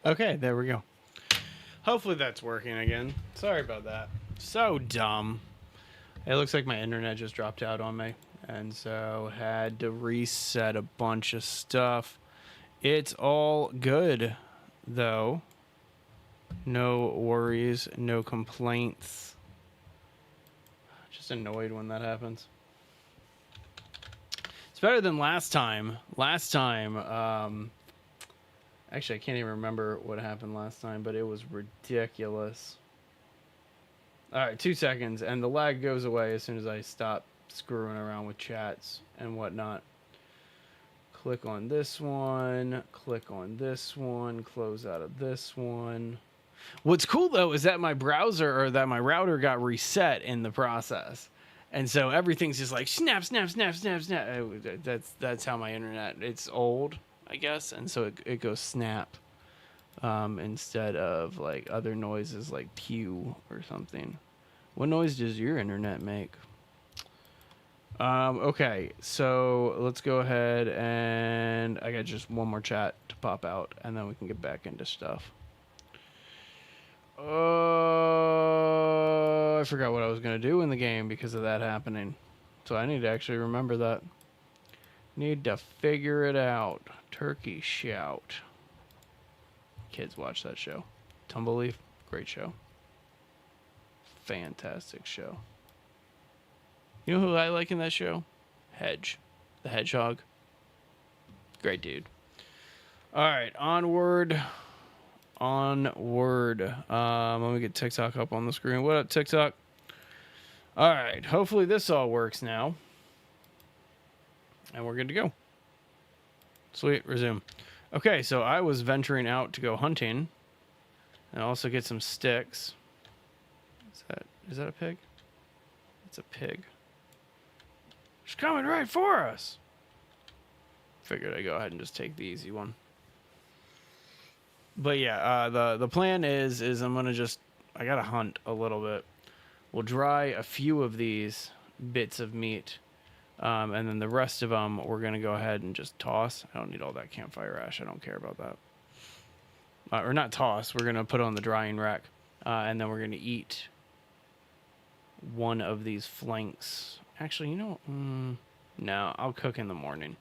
Okay, there we go. Hopefully that's working again. Sorry about that. So dumb. It looks like my internet just dropped out on me, and so had to reset a bunch of stuff. It's all good, though. No worries, no complaints. Just annoyed when that happens. It's better than last time. Actually, I can't even remember what happened last time, but it was ridiculous. All right, 2 seconds, and the lag goes away as soon as I stop screwing around with chats and whatnot. Click on this one, click on this one, close out of this one. What's cool though is that my browser or that my router got reset in the process. And so everything's just like snap, snap, snap, snap, snap. That's how my internet. It's old, I guess, and so it goes snap instead of like other noises like pew or something. What noise does your internet make? Okay, so let's go ahead and I got just one more chat to pop out, and then we can get back into stuff. I forgot what I was going to do in the game because of that happening. So I need to actually remember that. Need to figure it out. Turkey Shout. Kids watch that show. Tumbleleaf, great show. Fantastic show. You know who I like in that show? Hedge. The Hedgehog. Great dude. All right, onward. Let me get TikTok up on the screen. What up, TikTok? All right, hopefully this all works now. And we're good to go. Sweet, resume. Okay, so I was venturing out to go hunting and also get some sticks. Is that a pig? It's a pig. She's coming right for us. Figured I'd go ahead and just take the easy one. But yeah, the plan is I'm gonna I gotta hunt a little bit. We'll dry a few of these bits of meat, and then the rest of them we're gonna go ahead and just toss. I don't need all that campfire ash. I don't care about that. Or not toss. We're gonna put on the drying rack, and then we're gonna eat one of these flanks. Actually, you know, no, I'll cook in the morning.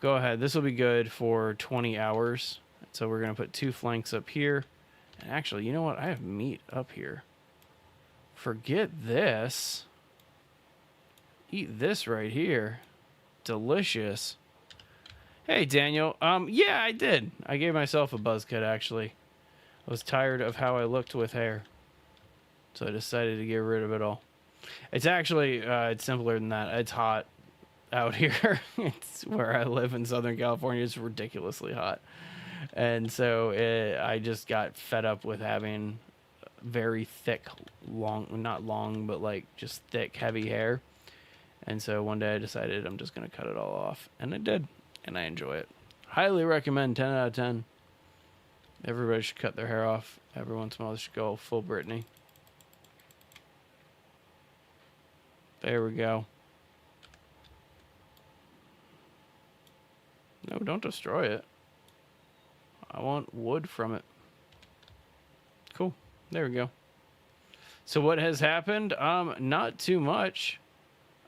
Go ahead. This will be good for 20 hours. So we're going to put 2 flanks up here. And actually, you know what? I have meat up here. Forget this. Eat this right here. Delicious. Hey, Daniel. Yeah, I did. I gave myself a buzz cut, actually. I was tired of how I looked with hair. So I decided to get rid of it all. It's actually, it's simpler than that. It's hot out here. It's where I live in Southern California. It's ridiculously hot. And so I just got fed up with having very thick, not long, but like just thick, heavy hair. And so one day I decided I'm just going to cut it all off. And I did. And I enjoy it. Highly recommend. 10 out of 10. Everybody should cut their hair off. Every once in a while they should go full Britney. There we go. No, don't destroy it. I want wood from it. Cool. There we go. So what has happened? Not too much.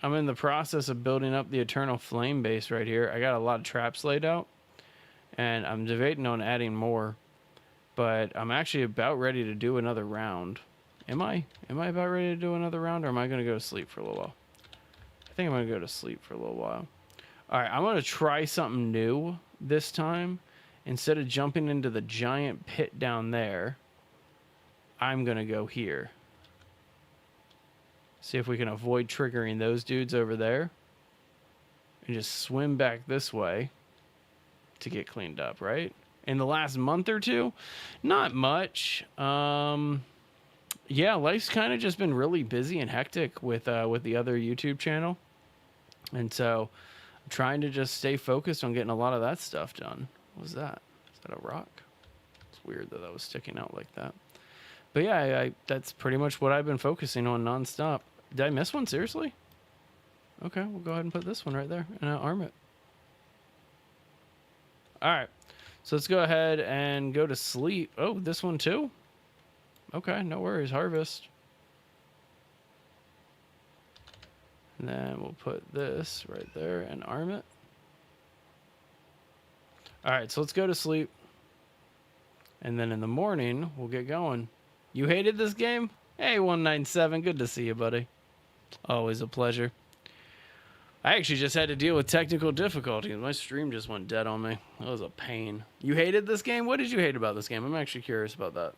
I'm in the process of building up the Eternal Flame base right here. I got a lot of traps laid out, and I'm debating on adding more, but I'm actually about ready to do another round. Am I about ready to do another round, or am I going to go to sleep for a little while? I think I'm going to go to sleep for a little while. All right, I'm going to try something new this time. Instead of jumping into the giant pit down there, I'm going to go here. See if we can avoid triggering those dudes over there. And just swim back this way to get cleaned up, right? In the last month or two, not much. Yeah, life's kind of just been really busy and hectic with the other YouTube channel. And so I'm trying to just stay focused on getting a lot of that stuff done. What was that? Is that a rock? It's weird that was sticking out like that. But yeah, that's pretty much what I've been focusing on nonstop. Did I miss one? Seriously? Okay, we'll go ahead and put this one right there and I'll arm it. All right. So let's go ahead and go to sleep. Oh, this one too? Okay, no worries. Harvest. And then we'll put this right there and arm it. All right, so let's go to sleep. And then in the morning, we'll get going. You hated this game? Hey, 197, good to see you, buddy. Always a pleasure. I actually just had to deal with technical difficulties. My stream just went dead on me. That was a pain. You hated this game? What did you hate about this game? I'm actually curious about that.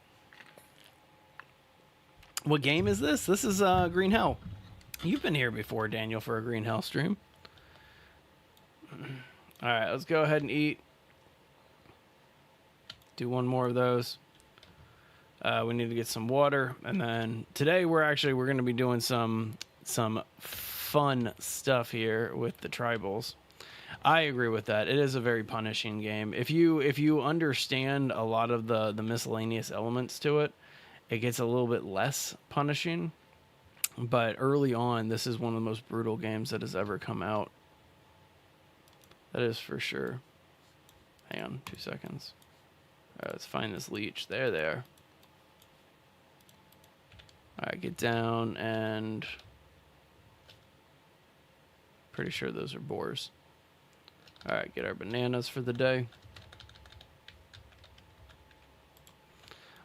What game is this? This is Green Hell. You've been here before, Daniel, for a Green Hell stream. All right, let's go ahead and eat. Do one more of those. We need to get some water, and then today we're going to be doing some fun stuff here with the tribals. I agree with that. It is a very punishing game. If you understand a lot of the miscellaneous elements to it, it gets a little bit less punishing. But early on, this is one of the most brutal games that has ever come out. That is for sure. Hang on, 2 seconds. All right, let's find this leech. There they are. All right, get down, and pretty sure those are boars. All right, get our bananas for the day.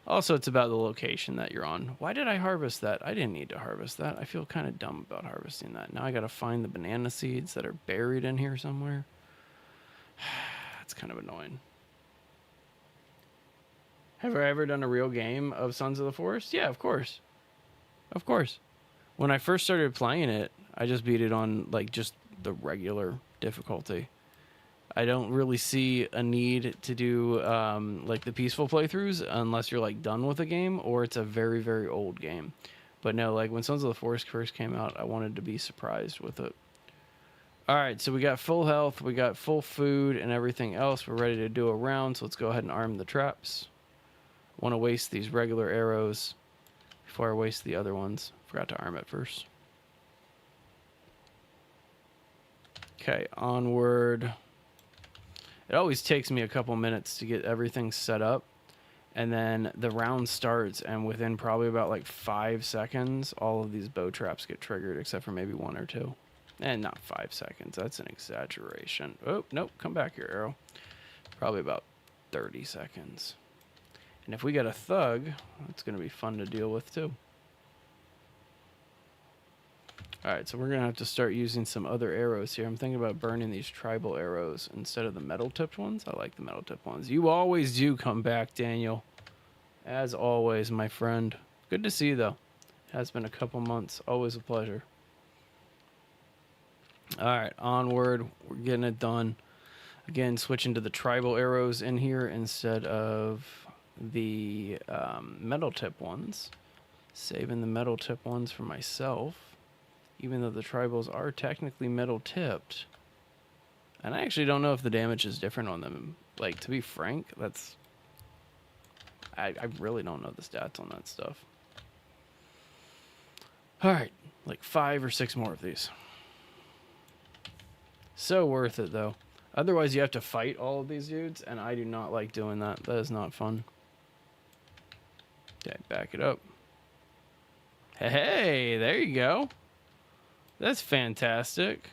Also, it's about the location that you're on. Why did I harvest that? I didn't need to harvest that. I feel kind of dumb about harvesting that. Now I got to find the banana seeds that are buried in here somewhere. That's kind of annoying. Have I ever done a real game of Sons of the Forest? Yeah, of course. Of course. When I first started playing it, I just beat it on like just the regular difficulty. I don't really see a need to do like the peaceful playthroughs unless you're like done with a game or it's a very, very old game. But no, like when Sons of the Forest first came out, I wanted to be surprised with it. All right, so we got full health, we got full food and everything else. We're ready to do a round, so let's go ahead and arm the traps. Want to waste these regular arrows before I waste the other ones. Forgot to arm it first. Okay, onward. It always takes me a couple minutes to get everything set up, and then the round starts, and within probably about like 5 seconds, all of these bow traps get triggered, except for maybe 1 or 2. And not 5 seconds, that's an exaggeration. Oh, nope, come back here, arrow. Probably about 30 seconds. And if we get a thug, it's going to be fun to deal with too. Alright, so we're going to have to start using some other arrows here. I'm thinking about burning these tribal arrows instead of the metal-tipped ones. I like the metal-tipped ones. You always do come back, Daniel. As always, my friend. Good to see you, though. It has been a couple months. Always a pleasure. Alright, onward. We're getting it done. Again, switching to the tribal arrows in here instead of the metal-tipped ones. Saving the metal-tipped ones for myself. Even though the tribals are technically metal tipped. And I actually don't know if the damage is different on them. Like, to be frank, that's... I really don't know the stats on that stuff. Alright, like 5 or 6 more of these. So worth it, though. Otherwise, you have to fight all of these dudes, and I do not like doing that. That is not fun. Okay, back it up. Hey, there you go. That's fantastic.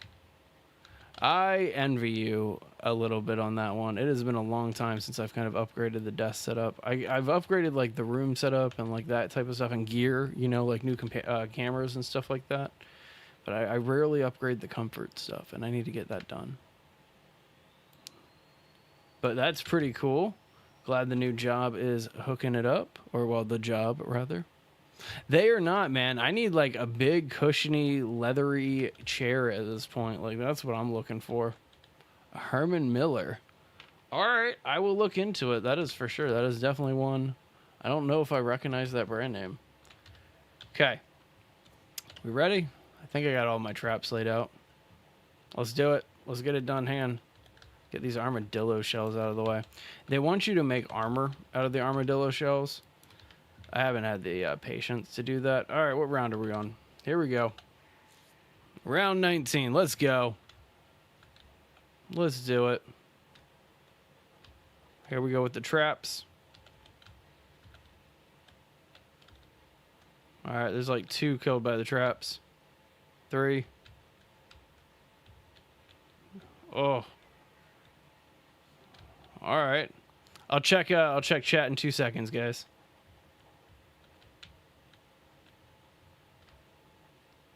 I envy you a little bit on that one. It has been a long time since I've kind of upgraded the desk setup. I've upgraded like the room setup and like that type of stuff and gear, you know, like new cameras and stuff like that. But I rarely upgrade the comfort stuff, and I need to get that done. But that's pretty cool. Glad the new job is hooking it up, or well, the job rather. They are not, man. I need like a big, cushiony, leathery chair at this point. Like, that's what I'm looking for. Herman Miller. All right, I will look into it. That is for sure. That is definitely one. I don't know if I recognize that brand name. Okay. We ready? I think I got all my traps laid out. Let's do it. Let's get it done, hand. Get these armadillo shells out of the way. They want you to make armor out of the armadillo shells. I haven't had the patience to do that. All right, what round are we on? Here we go. Round 19. Let's go. Let's do it. Here we go with the traps. All right, there's like 2 killed by the traps. 3. Oh. All right. I'll check chat in 2 seconds, guys.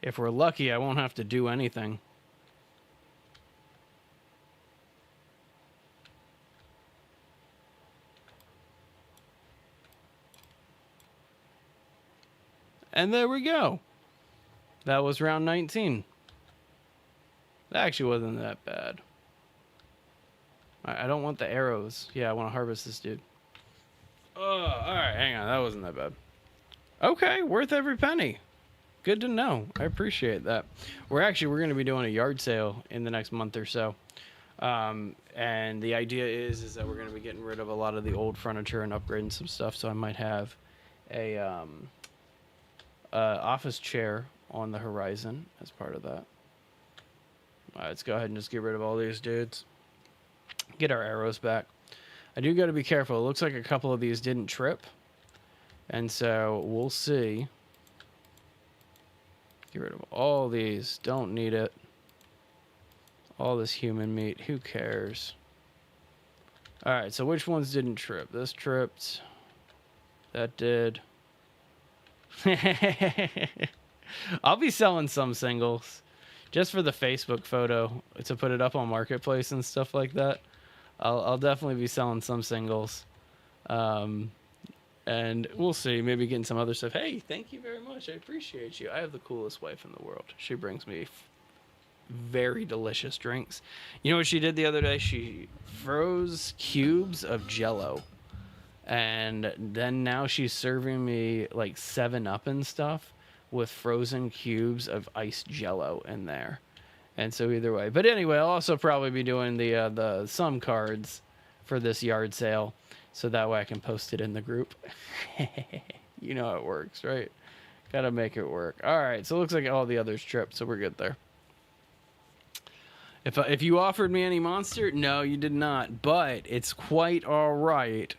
If we're lucky, I won't have to do anything. And there we go. That was round 19. That actually wasn't that bad. I don't want the arrows. Yeah, I want to harvest this dude. Oh, all right, hang on. That wasn't that bad. Okay, worth every penny. Good to know. I appreciate that. We're going to be doing a yard sale in the next month or so. And the idea is that we're going to be getting rid of a lot of the old furniture and upgrading some stuff. So I might have a office chair on the horizon as part of that. All right, let's go ahead and just get rid of all these dudes. Get our arrows back. I do got to be careful. It looks like a couple of these didn't trip. And so we'll see. Get rid of all these. Don't need it. All this human meat. Who cares? All right, so which ones didn't trip? This tripped. That did. I'll be selling some singles just for the Facebook photo to put it up on Marketplace and stuff like that. I'll definitely be selling some singles. And we'll see, maybe getting some other stuff. Hey, thank you very much. I appreciate you. I have the coolest wife in the world. She brings me very delicious drinks. You know what she did the other day? She froze cubes of Jello. And then now she's serving me like 7-Up and stuff with frozen cubes of iced Jello in there. And so either way. But anyway, I'll also probably be doing the sum cards for this yard sale. So that way I can post it in the group. You know how it works, right? Gotta make it work. All right, so it looks like all the others tripped, so we're good there. If you offered me any monster, no, you did not. But it's quite all right.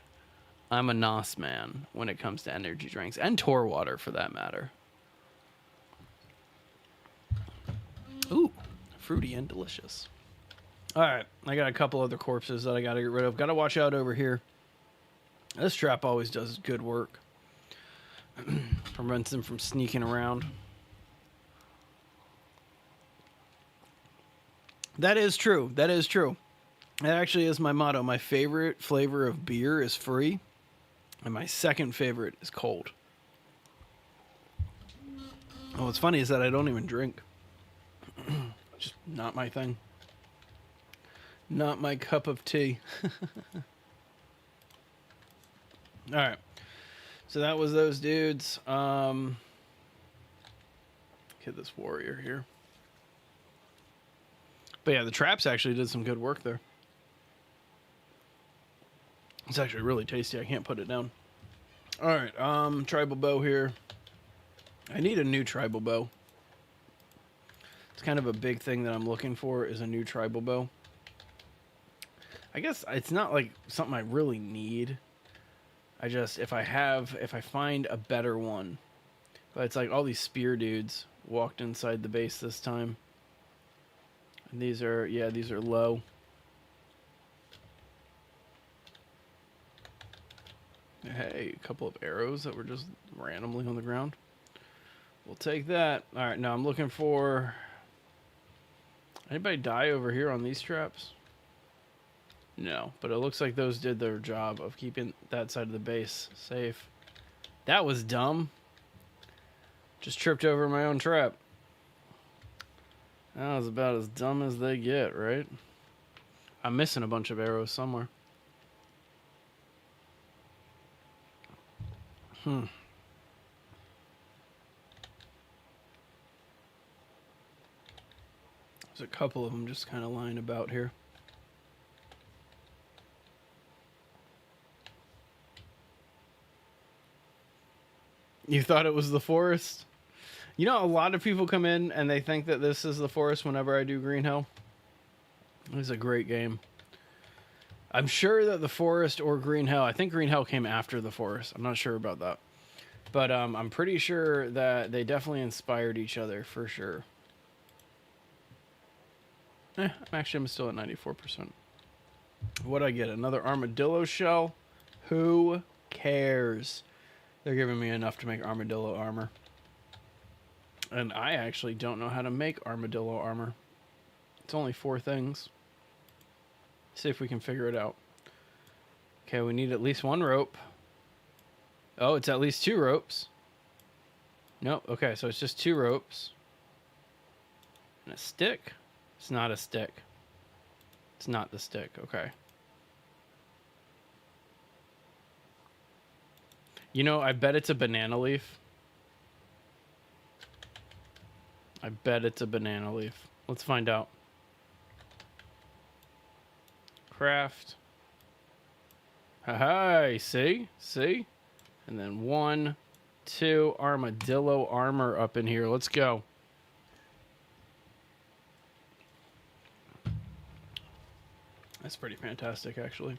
I'm a NOS man when it comes to energy drinks. And Tor water, for that matter. Ooh, fruity and delicious. All right, I got a couple other corpses that I got to get rid of. Got to watch out over here. This trap always does good work. Prevents them from sneaking around. That is true. That is true. That actually is my motto. My favorite flavor of beer is free. And my second favorite is cold. Oh, what's funny is that I don't even drink. Just not my thing. Not my cup of tea. All right. So that was those dudes. Get this warrior here. But yeah, the traps actually did some good work there. It's actually really tasty. I can't put it down. All right. Tribal bow here. I need a new tribal bow. It's kind of a big thing that I'm looking for is a new tribal bow. I guess it's not like something I really need. I just, if I find a better one. But it's like all these spear dudes walked inside the base this time. And these are low. Hey, a couple of arrows that were just randomly on the ground. We'll take that. All right, now I'm looking for... Anybody die over here on these traps? No, but it looks like those did their job of keeping that side of the base safe. That was dumb. Just tripped over my own trap. That was about as dumb as they get, right? I'm missing a bunch of arrows somewhere. There's a couple of them just kind of lying about here. You thought it was the forest? You know, a lot of people come in and they think that this is the forest whenever I do Green Hell. It's a great game. I'm sure that the forest or Green Hell, I think Green Hell came after the forest. I'm not sure about that. But I'm pretty sure that they definitely inspired each other for sure. I'm still at 94%. What'd I get? Another armadillo shell? Who cares? They're giving me enough to make armadillo armor. And I actually don't know how to make armadillo armor. It's only 4 things. See if we can figure it out. Okay, we need at least 1 rope. Oh, it's at least 2 ropes. Nope, okay, so it's just 2 ropes. And a stick? It's not a stick. It's not the stick, okay. You know, I bet it's a banana leaf. I bet it's a banana leaf. Let's find out. Craft. Hi, see? See? And then 1, 2 armadillo armor up in here. Let's go. That's pretty fantastic, actually.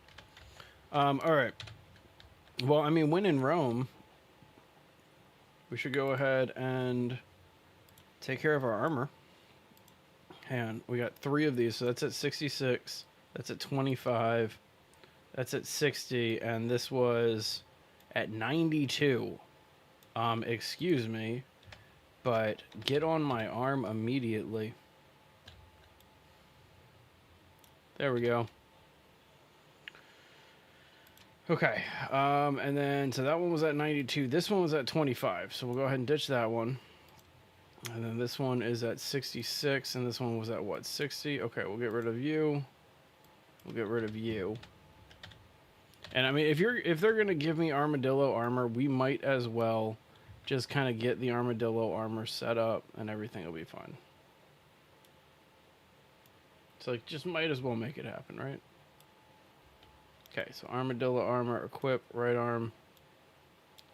All right. Well, I mean, when in Rome, we should go ahead and take care of our armor. And we got 3 of these, so that's at 66. That's at 25. That's at 60, and this was at 92. Excuse me, but get on my arm immediately. There we go. Okay, and then, so that one was at 92. This one was at 25, so we'll go ahead and ditch that one. And then this one is at 66, and this one was at, what, 60? Okay, we'll get rid of you. We'll get rid of you. And I mean, if they're gonna give me armadillo armor, we might as well just kind of get the armadillo armor set up, and everything will be fine. So like, just might as well make it happen, right? Okay, so armadillo armor, equip, right arm.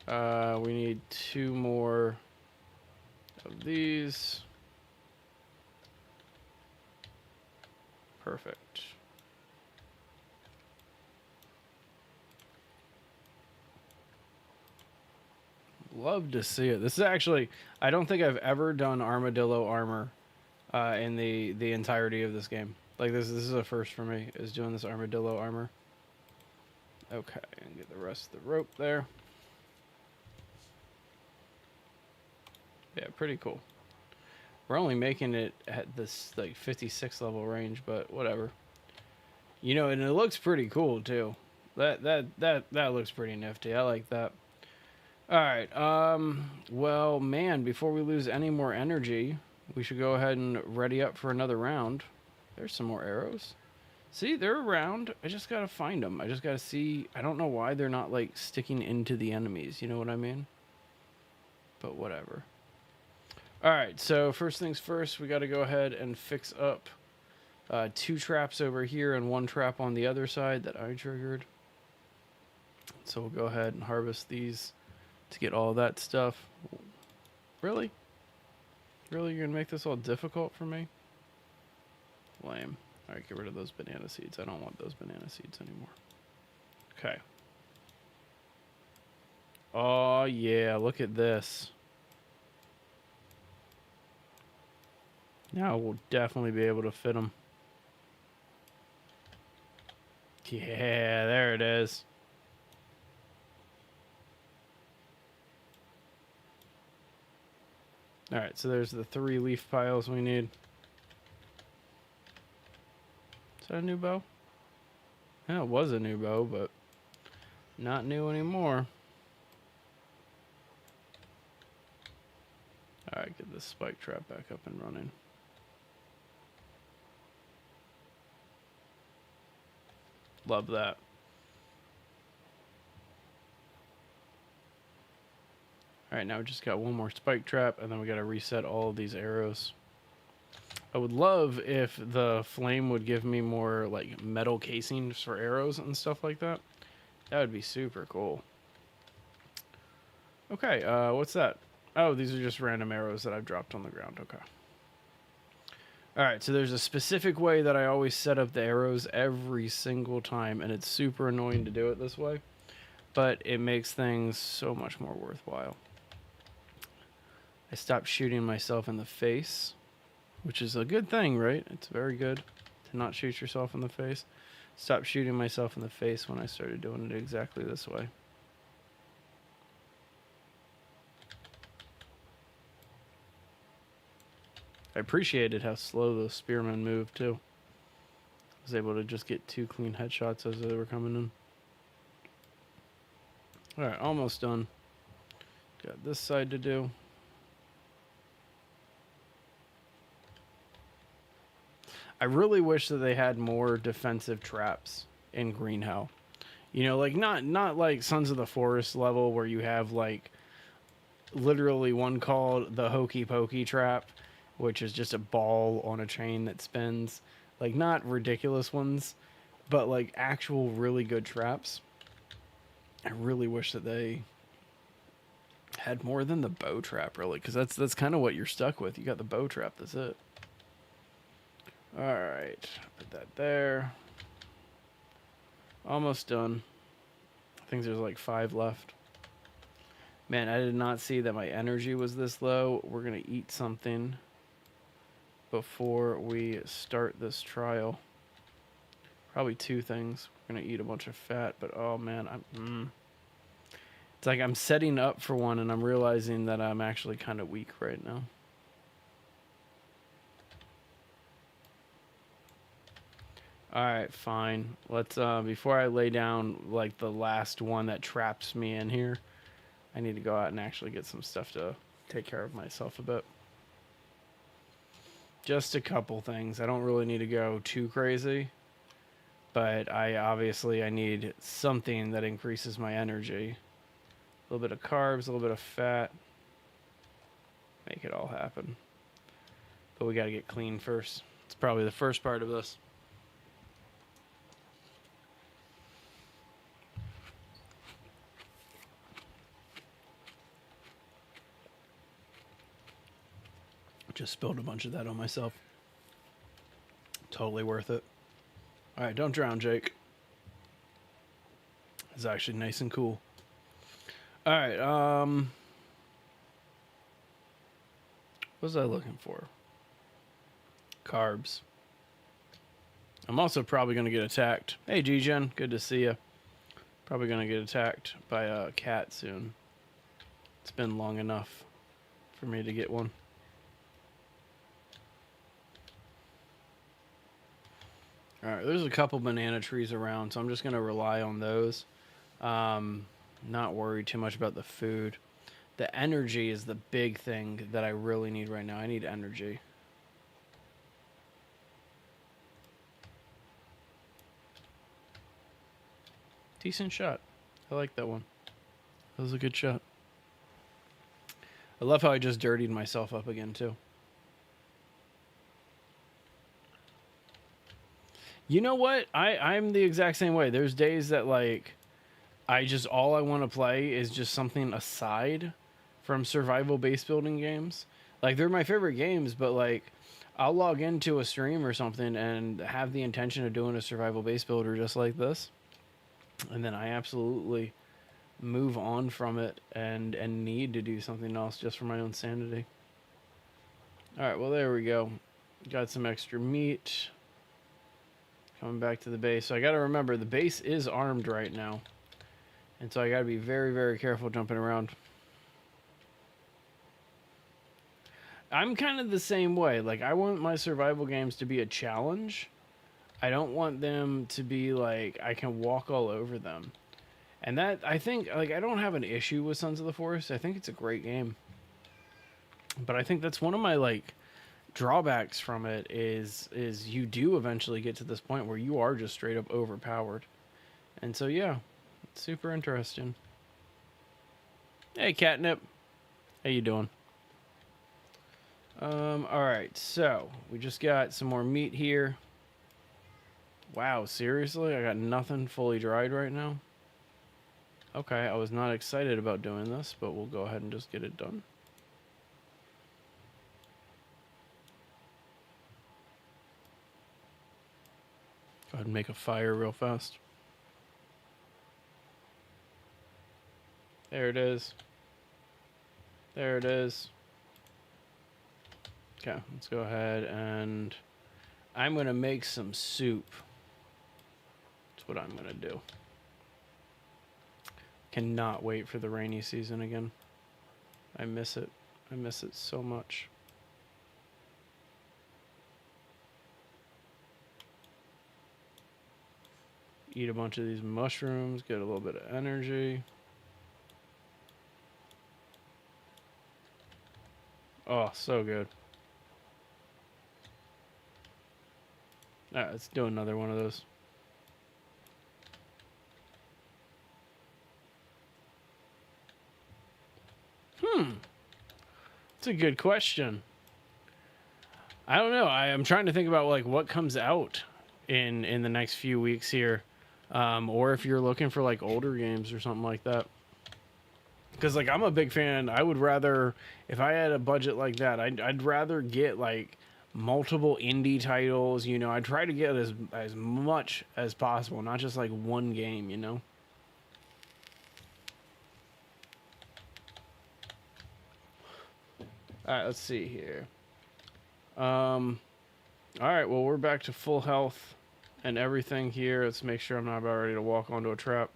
We need 2 more of these. Perfect. Love to see it. This is actually, I don't think I've ever done armadillo armor in the entirety of this game. Like this is a first for me, is doing this armadillo armor. Okay, and get the rest of the rope there. Yeah, pretty cool. We're only making it at this like 56 level range, but whatever. You know, and it looks pretty cool too. That looks pretty nifty. I like that. All right. Well, man, before we lose any more energy, we should go ahead and ready up for another round. There's some more arrows. See, they're around. I just gotta find them. I just gotta see. I don't know why they're not like sticking into the enemies. You know what I mean? But whatever. All right. So first things first, we got to go ahead and fix up 2 traps over here and 1 trap on the other side that I triggered. So we'll go ahead and harvest these to get all that stuff. Really? Really? You're gonna make this all difficult for me? Lame. Alright, get rid of those banana seeds. I don't want those banana seeds anymore. Okay. Oh, yeah. Look at this. Now we'll definitely be able to fit them. Yeah, there it is. Alright, so there's the 3 leaf piles we need. Is that a new bow? Yeah, it was a new bow, but not new anymore. Alright, get this spike trap back up and running. Love that. Alright, now we just got 1 more spike trap, and then we gotta reset all of these arrows. I would love if the flame would give me more like metal casings for arrows and stuff like that. That would be super cool. Okay, what's that? Oh, these are just random arrows that I've dropped on the ground. Okay. All right, so there's a specific way that I always set up the arrows every single time, and it's super annoying to do it this way, but it makes things so much more worthwhile. I stopped shooting myself in the face, which is a good thing, right? It's very good to not shoot yourself in the face. Stopped shooting myself in the face when I started doing it exactly this way. I appreciated how slow those spearmen moved too. I was able to just get 2 clean headshots as they were coming in. Alright, almost done. Got this side to do. I really wish that they had more defensive traps in Green Hell. You know, like not like Sons of the Forest level where you have like literally one called the Hokey Pokey trap, which is just a ball on a chain that spins. Like, not ridiculous ones, but like actual really good traps. I really wish that they had more than the bow trap, really, because that's kind of what you're stuck with. You got the bow trap, that's it. All right, put that there. Almost done. I think there's like 5 left. Man, I did not see that my energy was this low. We're gonna eat something before we start this trial. Probably 2 things. We're gonna eat a bunch of fat, but oh man, it's like I'm setting up for one and I'm realizing that I'm actually kind of weak right now. All right, fine. Let's before I lay down like the last one that traps me in here, I need to go out and actually get some stuff to take care of myself a bit. Just a couple things. I don't really need to go too crazy, but I need something that increases my energy. A little bit of carbs, a little bit of fat. Make it all happen. But we got to get clean first. It's probably the first part of this. Just spilled a bunch of that on myself. Totally worth it. All right, don't drown, Jake. It's actually nice and cool. All right, what was I looking for? Carbs. I'm also probably going to get attacked. Hey, G-Gen, good to see you. Probably going to get attacked by a cat soon. It's been long enough for me to get one. All right, there's a couple banana trees around, so I'm just going to rely on those. Not worry too much about the food. The energy is the big thing that I really need right now. I need energy. Decent shot. I like that one. That was a good shot. I love how I just dirtied myself up again, too. You know what? I'm the exact same way. There's days that, like, all I want to play is just something aside from survival base building games. Like, they're my favorite games, but, like, I'll log into a stream or something and have the intention of doing a survival base builder just like this. And then I absolutely move on from it and need to do something else just for my own sanity. All right, well, there we go. Got some extra meat. Coming back to the base. So I got to remember, the base is armed right now. And so I got to be very, very careful jumping around. I'm kind of the same way. Like, I want my survival games to be a challenge. I don't want them to be like, I can walk all over them. And that, I think, like, I don't have an issue with Sons of the Forest. I think it's a great game. But I think that's one of my, like, drawbacks from it is you do eventually get to this point where you are just straight up overpowered. And so, yeah, it's super interesting. Hey, Catnip. How you doing? All right, so we just got some more meat here. Wow, seriously? I got nothing fully dried right now? Okay, I was not excited about doing this, but we'll go ahead and just get it done. Go ahead and make a fire real fast. There it is. There it is. Okay, let's go ahead and I'm going to make some soup. That's what I'm going to do. Cannot wait for the rainy season again. I miss it. I miss it so much. Eat a bunch of these mushrooms, get a little bit of energy. Oh, so good. All right, let's do another one of those. That's a good question. I don't know. I'm trying to think about like what comes out in the next few weeks here, or if you're looking for like older games or something like that. Because like I'm a big fan. I would rather, if I had a budget like that, I'd rather get like multiple indie titles. You know, I try to get as much as possible, not just like one game. You know. All right, let's see here. All right, well, we're back to full health and everything here. Let's make sure I'm not about ready to walk onto a trap.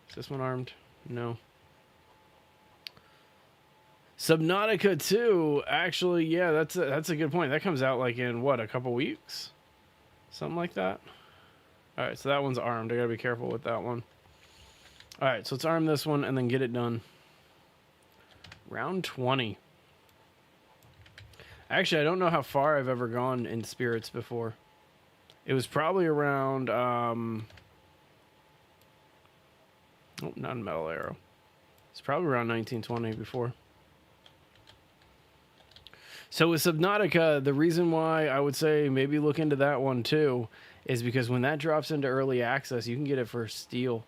Is this one armed? No. Subnautica 2, actually, yeah, that's a good point. That comes out like in, what, a couple weeks? Something like that? All right, so that one's armed. I gotta be careful with that one. All right, so let's arm this one and then get it done. Round 20. Actually, I don't know how far I've ever gone in spirits before. It was probably around, oh, not a metal arrow. It's probably around 1920 before. So with Subnautica, the reason why I would say maybe look into that one too is because when that drops into early access, you can get it for steal.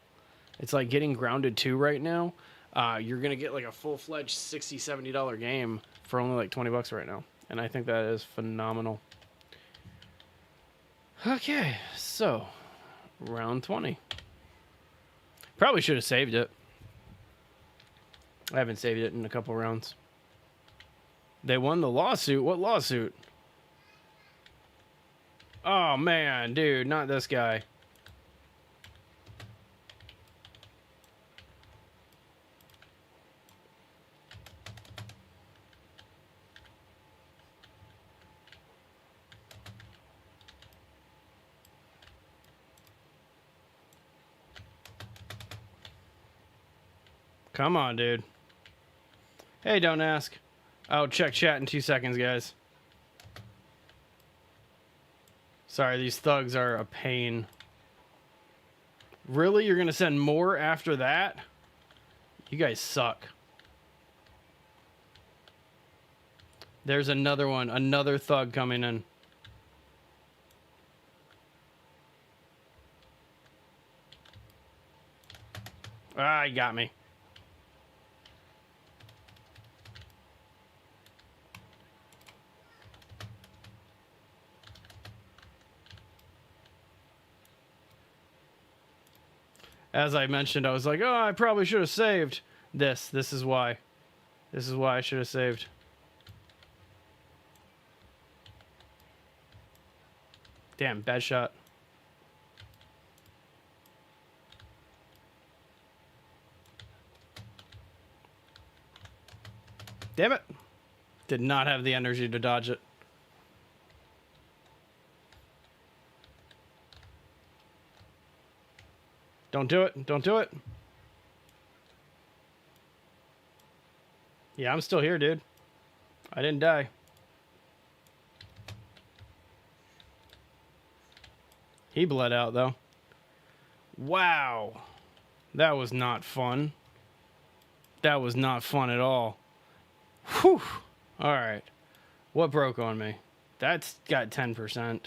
It's like getting Grounded 2 right now. You're going to get like a full-fledged $60, $70 game for only like 20 bucks right now. And I think that is phenomenal. Okay, so round 20. Probably should have saved it. I haven't saved it in a couple rounds. They won the lawsuit? What lawsuit? Oh, man, dude, not this guy. Come on, dude. Hey, don't ask. I'll check chat in 2 seconds, guys. Sorry, these thugs are a pain. Really? You're going to send more after that? You guys suck. There's another one. Another thug coming in. Ah, he got me. As I mentioned, I was like, oh, I probably should have saved this. This is why. This is why I should have saved. Damn, bad shot. Damn it. Did not have the energy to dodge it. Don't do it. Don't do it. Yeah, I'm still here, dude. I didn't die. He bled out, though. Wow. That was not fun. That was not fun at all. Whew. All right. What broke on me? That's got 10%.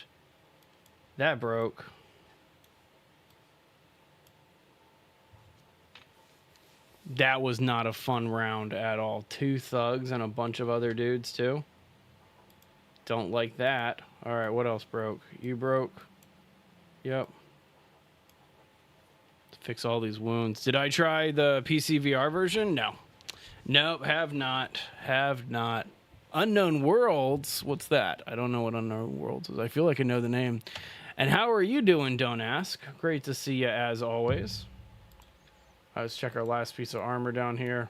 That broke. That was not a fun round at all. 2 thugs and a bunch of other dudes, too. Don't like that. All right, what else broke? You broke. Yep. Fix all these wounds. Did I try the PC VR version? No. Nope, have not. Have not. Unknown Worlds? What's that? I don't know what Unknown Worlds is. I feel like I know the name. And how are you doing, don't ask? Great to see you as always. Let's check our last piece of armor down here.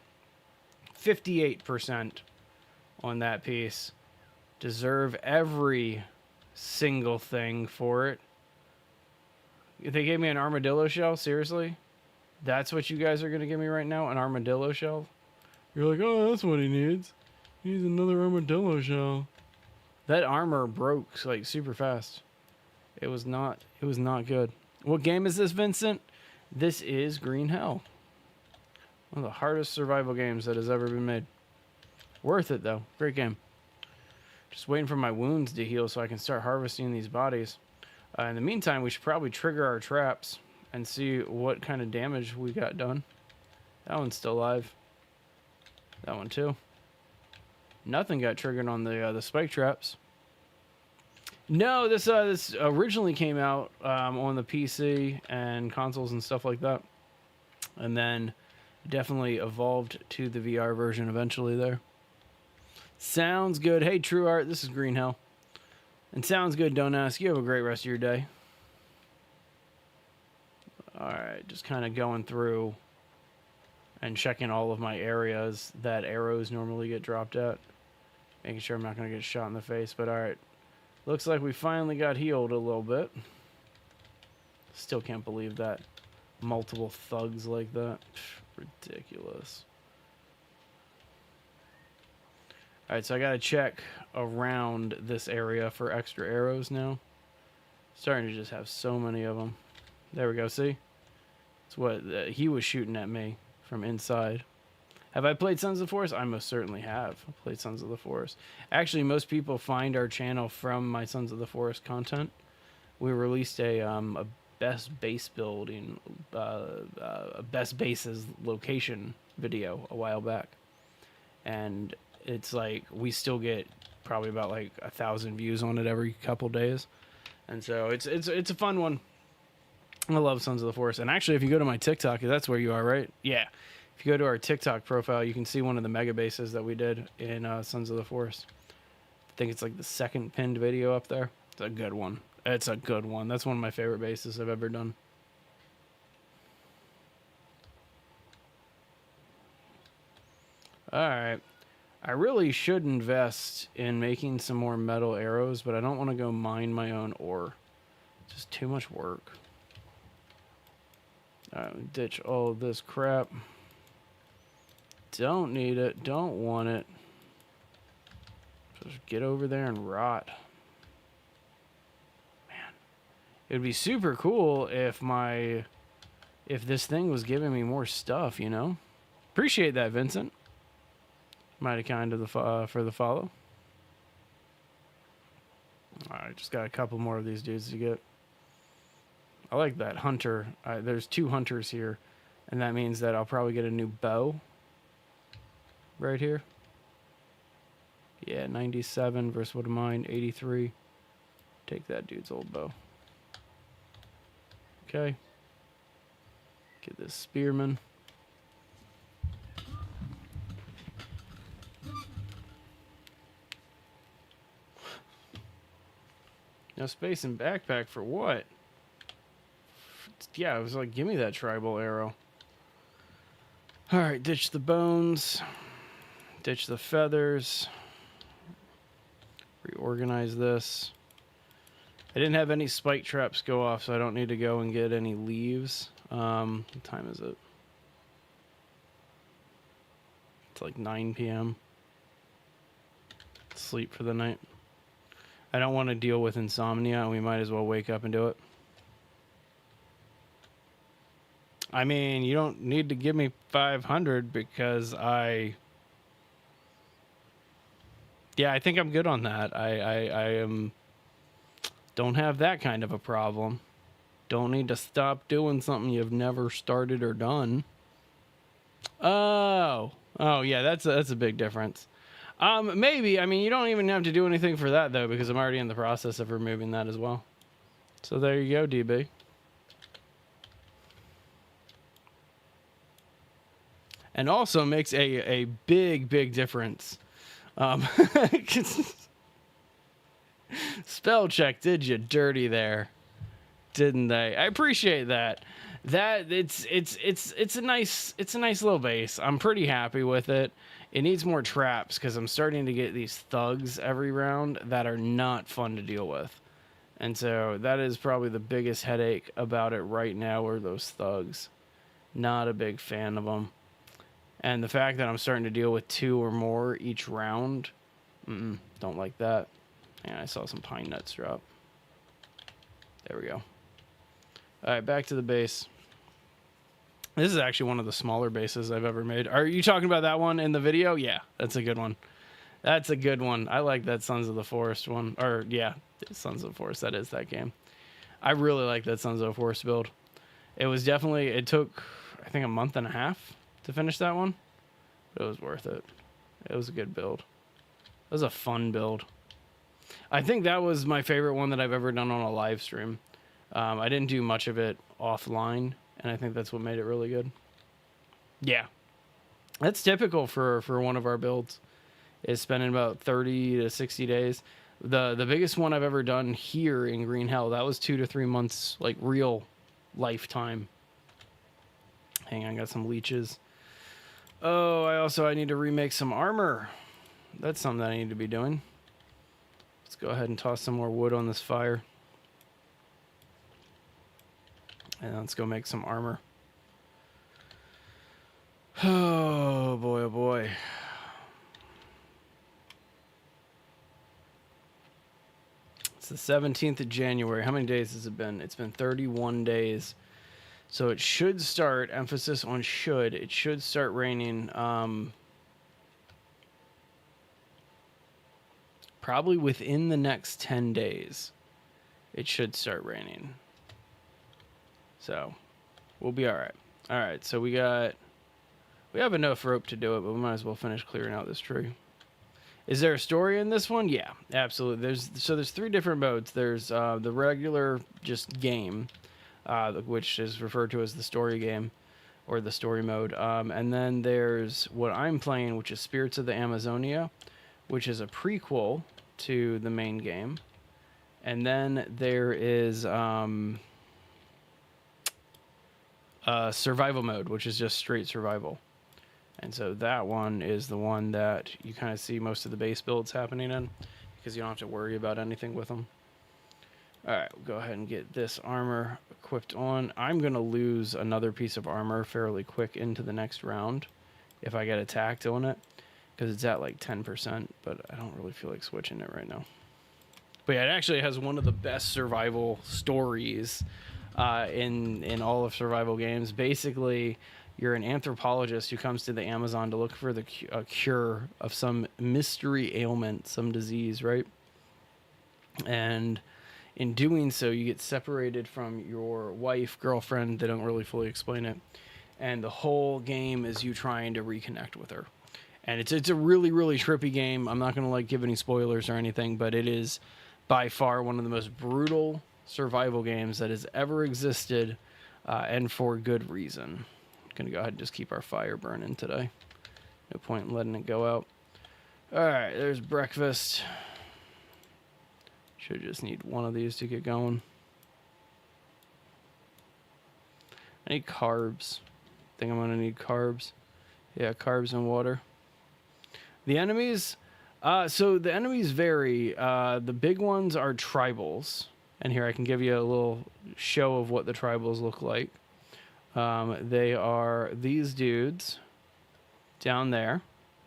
58% on that piece. Deserve every single thing for it. They gave me an armadillo shell? Seriously? That's what you guys are going to give me right now? An armadillo shell? You're like, oh, that's what he needs. He needs another armadillo shell. That armor broke like super fast. It was not good. What game is this, Vincent? This is Green Hell. One of the hardest survival games that has ever been made. Worth it, though. Great game. Just waiting for my wounds to heal so I can start harvesting these bodies. In the meantime, we should probably trigger our traps and see what kind of damage we got done. That one's still alive. That one, too. Nothing got triggered on the spike traps. No, this originally came out on the PC and consoles and stuff like that. And then definitely evolved to the VR version eventually there. Sounds good. Hey, True Art, this is Green Hell. And sounds good, don't ask. You have a great rest of your day. Alright, just kind of going through and checking all of my areas that arrows normally get dropped at. Making sure I'm not going to get shot in the face, but alright. Looks like we finally got healed a little bit. Still can't believe that. Multiple thugs like that. Ridiculous. Alright, so I gotta check around this area for extra arrows now. Starting to just have so many of them. There we go, see? That's what he was shooting at me from inside. Have I played Sons of the Forest? I most certainly have played Sons of the Forest. Actually, most people find our channel from my Sons of the Forest content. We released a best base building, best bases location video a while back. And it's like we still get probably about like 1,000 views on it every couple days, and so it's a fun one. I love Sons of the Forest, and actually, if you go to my TikTok, that's where you are, right? Yeah. If you go to our TikTok profile, you can see one of the mega bases that we did in Sons of the Forest. I think it's like the second pinned video up there. It's a good one. It's a good one. That's one of my favorite bases I've ever done. All right. I really should invest in making some more metal arrows, but I don't want to go mine my own ore. Just too much work. Alright, ditch all of this crap. Don't need it. Don't want it. Just get over there and rot. Man. It would be super cool if this thing was giving me more stuff, you know? Appreciate that, Vincent. Mighty kind of for the follow. Alright, just got a couple more of these dudes to get. I like that hunter. There's 2 hunters here, and that means that I'll probably get a new bow right here. Yeah, 97 versus what am mine? 83. Take that dude's old bow. Okay. Get this spearman. No space in backpack for what? Yeah, I was like, give me that tribal arrow. Alright, ditch the bones. Ditch the feathers. Reorganize this. I didn't have any spike traps go off, so I don't need to go and get any leaves. What time is it? It's like 9 p.m. Sleep for the night. I don't want to deal with insomnia, and we might as well wake up and do it. I mean, you don't need to give me 500 because I think I'm good on that. I don't have that kind of a problem. Don't need to stop doing something you've never started or done. Oh yeah, that's a big difference. Maybe. I mean, you don't even have to do anything for that though, because I'm already in the process of removing that as well. So there you go, DB. And also makes a big, big difference. Spell check did you dirty there, didn't they? I appreciate that. That it's a nice little base. I'm pretty happy with it. It needs more traps because I'm starting to get these thugs every round that are not fun to deal with. And so that is probably the biggest headache about it right now are those thugs. Not a big fan of them. And the fact that I'm starting to deal with 2 or more each round, don't like that. And I saw some pine nuts drop. There we go. All right, back to the base. This is actually one of the smaller bases I've ever made. Are you talking about that one in the video? Yeah, that's a good one. That's a good one. I like that Sons of the Forest one. Or, yeah, Sons of the Forest. That is that game. I really like that Sons of the Forest build. It was definitely... It took, I think, a month and a half to finish that one. But it was worth it. It was a good build. It was a fun build. I think that was my favorite one that I've ever done on a live stream. I didn't do much of it offline, and I think that's what made it really good. Yeah. That's typical for one of our builds, is spending about 30 to 60 days. The biggest one I've ever done here in Green Hell, that was 2 to 3 months, like real lifetime. Hang on, got some leeches. Oh, I need to remake some armor. That's something that I need to be doing. Let's go ahead and toss some more wood on this fire. And let's go make some armor. Oh boy, oh boy. It's the 17th of January. How many days has it been? It's been 31 days. So it should start, emphasis on should, it should start raining probably within the next 10 days. It should start raining. So we'll be all right. All right, so we have enough rope to do it, but we might as well finish clearing out this tree. Is there a story in this one? Yeah, absolutely. There's 3 different modes. There's the regular just game, which is referred to as the story game or the story mode. And then there's what I'm playing, which is Spirits of the Amazonia, which is a prequel to the main game. And then there is survival mode, which is just straight survival. And so that one is the one that you kind of see most of the base builds happening in, because you don't have to worry about anything with them. All right, we'll go ahead and get this armor equipped on. I'm going to lose another piece of armor fairly quick into the next round if I get attacked on it, because it's at like 10%, but I don't really feel like switching it right now. But yeah, it actually has one of the best survival stories in all of survival games. Basically, you're an anthropologist who comes to the Amazon to look for a cure of some mystery ailment, some disease, right? And in doing so, you get separated from your wife, girlfriend. They don't really fully explain it. And the whole game is you trying to reconnect with her. And it's a really, really trippy game. I'm not going to like give any spoilers or anything, but it is by far one of the most brutal survival games that has ever existed, and for good reason. Gonna go ahead and just keep our fire burning today. No point in letting it go out. All right, there's breakfast. Should just need one of these to get going. I need carbs. Think I'm gonna need carbs. Yeah, carbs and water. The enemies, so the enemies vary. The big ones are tribals. And here I can give you a little show of what the tribals look like. They are these dudes down there.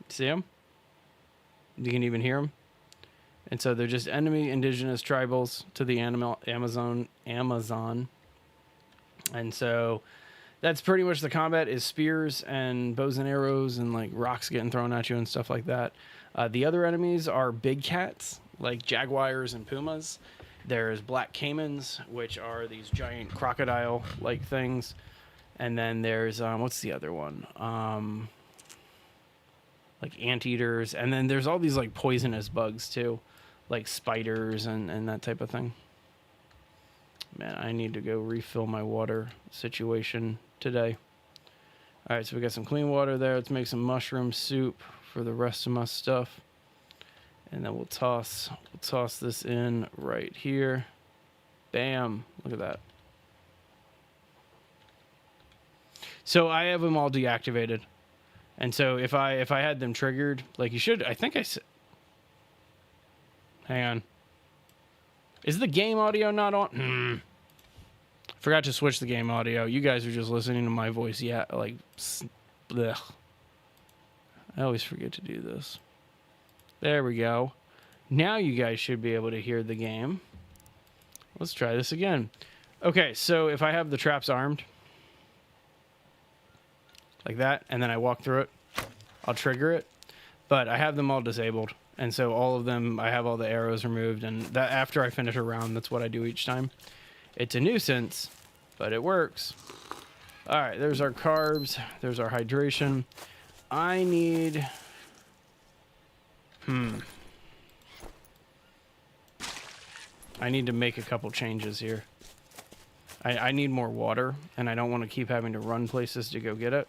See them? You can even hear them. And so they're just enemy indigenous tribals to the Amazon. And so that's pretty much the combat, is spears and bows and arrows and like rocks getting thrown at you and stuff like that. The other enemies are big cats like jaguars and pumas. There's black caimans, which are these giant crocodile-like things. And then there's, what's the other one? Like anteaters. And then there's all these like poisonous bugs too, like spiders and that type of thing. Man, I need to go refill my water situation today. All right, so we got some clean water there. Let's make some mushroom soup for the rest of my stuff. And then we'll toss this in right here. Bam, look at that. So I have them all deactivated. And so if I had them triggered, like you should, I think I said, hang on. Is the game audio not on? Forgot to switch the game audio. You guys are just listening to my voice. Yeah, like, blech. I always forget to do this. There we go. Now you guys should be able to hear the game. Let's try this again. Okay, so if I have the traps armed, like that, and then I walk through it, I'll trigger it. But I have them all disabled. And so all of them, I have all the arrows removed. And that after I finish a round, that's what I do each time. It's a nuisance, but it works. All right, there's our carbs. There's our hydration. I need... I need to make a couple changes here. I need more water, and I don't want to keep having to run places to go get it.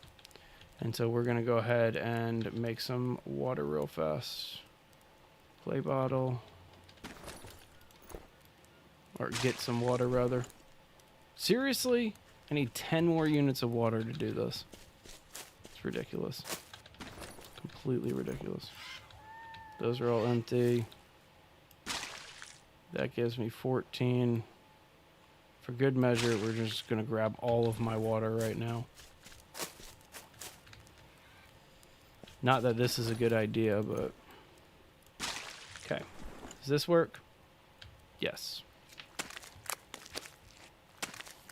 And so we're going to go ahead and make some water real fast. Clay bottle. Or get some water, rather. Seriously? I need 10 more units of water to do this. It's ridiculous. Completely ridiculous. Those are all empty. That gives me 14. For good measure, we're just going to grab all of my water right now. Not that this is a good idea, but... Okay. Does this work? Yes.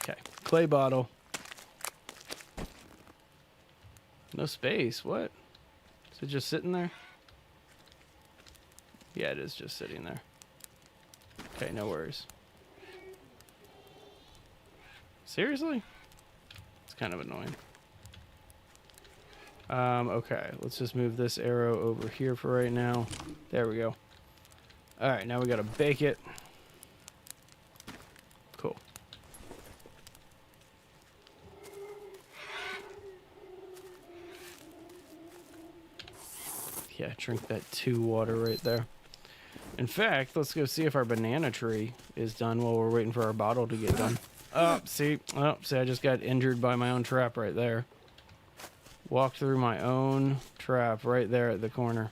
Okay. Clay bottle. No space. What? Is it just sitting there? Yeah, it is just sitting there. Okay, no worries. Seriously? It's kind of annoying. Okay, let's just move this arrow over here for right now. There we go. Alright, now we gotta bake it. Cool. Yeah, drink that 2 water right there. In fact, let's go see if our banana tree is done while we're waiting for our bottle to get done. Oh, see, I just got injured by my own trap right there. Walked through my own trap right there at the corner.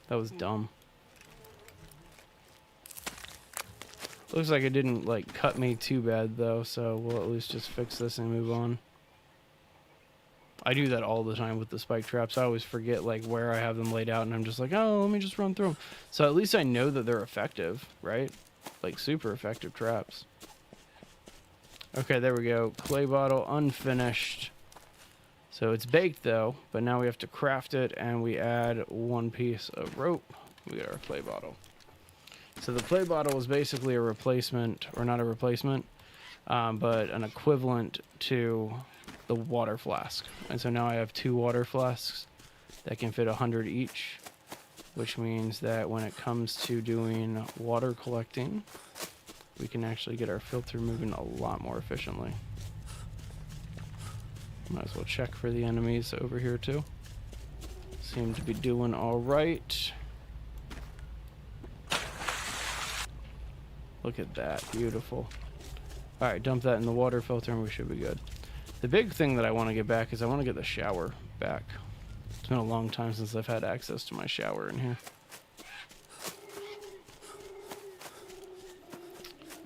That was dumb. Looks like it didn't, like, cut me too bad, though, so we'll at least just fix this and move on. I do that all the time with the spike traps. I always forget, like, where I have them laid out, and I'm just like, oh, let me just run through them. So at least I know that they're effective, right? Like, super effective traps. Okay, there we go. Clay bottle, unfinished. So it's baked, though, but now we have to craft it, and we add 1 piece of rope. We get our clay bottle. So the clay bottle is basically a replacement, or not a replacement, but an equivalent to the water flask. And so now I have 2 water flasks that can fit 100 each, which means that when it comes to doing water collecting, we can actually get our filter moving a lot more efficiently. Might as well check for the enemies over here too. Seem to be doing all right. Look at that, beautiful. All right, dump that in the water filter and we should be good. The big thing that I want to get back is I want to get the shower back. It's been a long time since I've had access to my shower in here.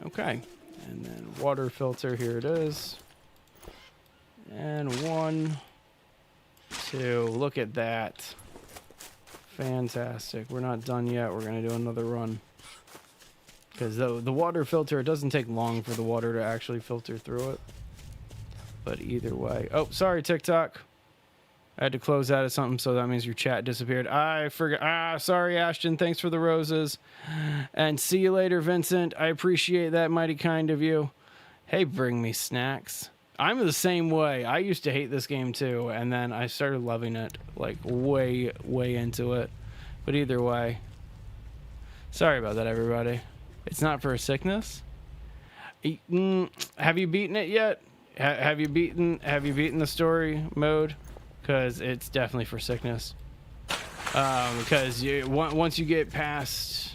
Okay, and then water filter, here it is. And 1, 2, look at that. Fantastic. We're not done yet. We're going to do another run. Because the water filter, it doesn't take long for the water to actually filter through it. But either way. Oh, sorry, TikTok. I had to close out of something, so that means your chat disappeared. I forgot. Sorry, Ashton. Thanks for the roses. And see you later, Vincent. I appreciate that. Mighty kind of you. Hey, bring me snacks. I'm the same way. I used to hate this game, too. And then I started loving it. Like, way, way into it. But either way. Sorry about that, everybody. It's not for a sickness. Have you beaten it yet? Have you beaten the story mode? Because it's definitely for sickness. Because once you get past,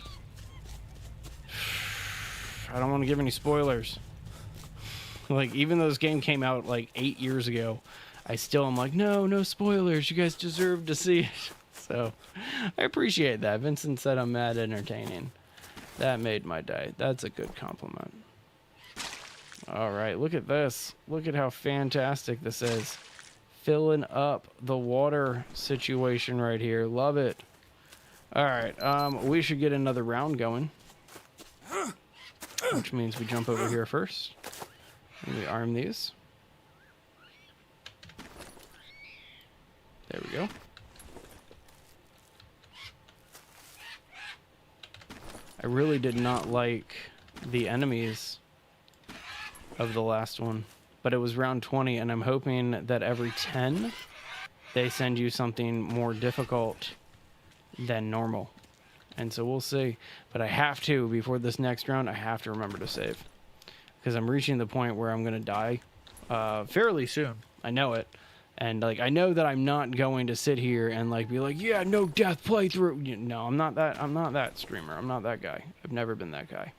I don't want to give any spoilers. Like, even though this game came out like 8 years ago, I still am like, no spoilers. You guys deserve to see it. So I appreciate that. Vincent said I'm mad entertaining. That made my day. That's a good compliment. All right, look at this. Look at how fantastic this is. Filling up the water situation right here. Love it. All right, we should get another round going, which means we jump over here first and we arm these. There we go. I really did not like the enemies of the last one, but it was round 20, and I'm hoping that every 10 they send you something more difficult than normal. And so we'll see. But I have to, before this next round, I have to remember to save, because I'm reaching the point where I'm going to die fairly soon. I know it. And like, I know that I'm not going to sit here and like be like, yeah, no death playthrough. No, I'm not that streamer. I'm not that guy. I've never been that guy.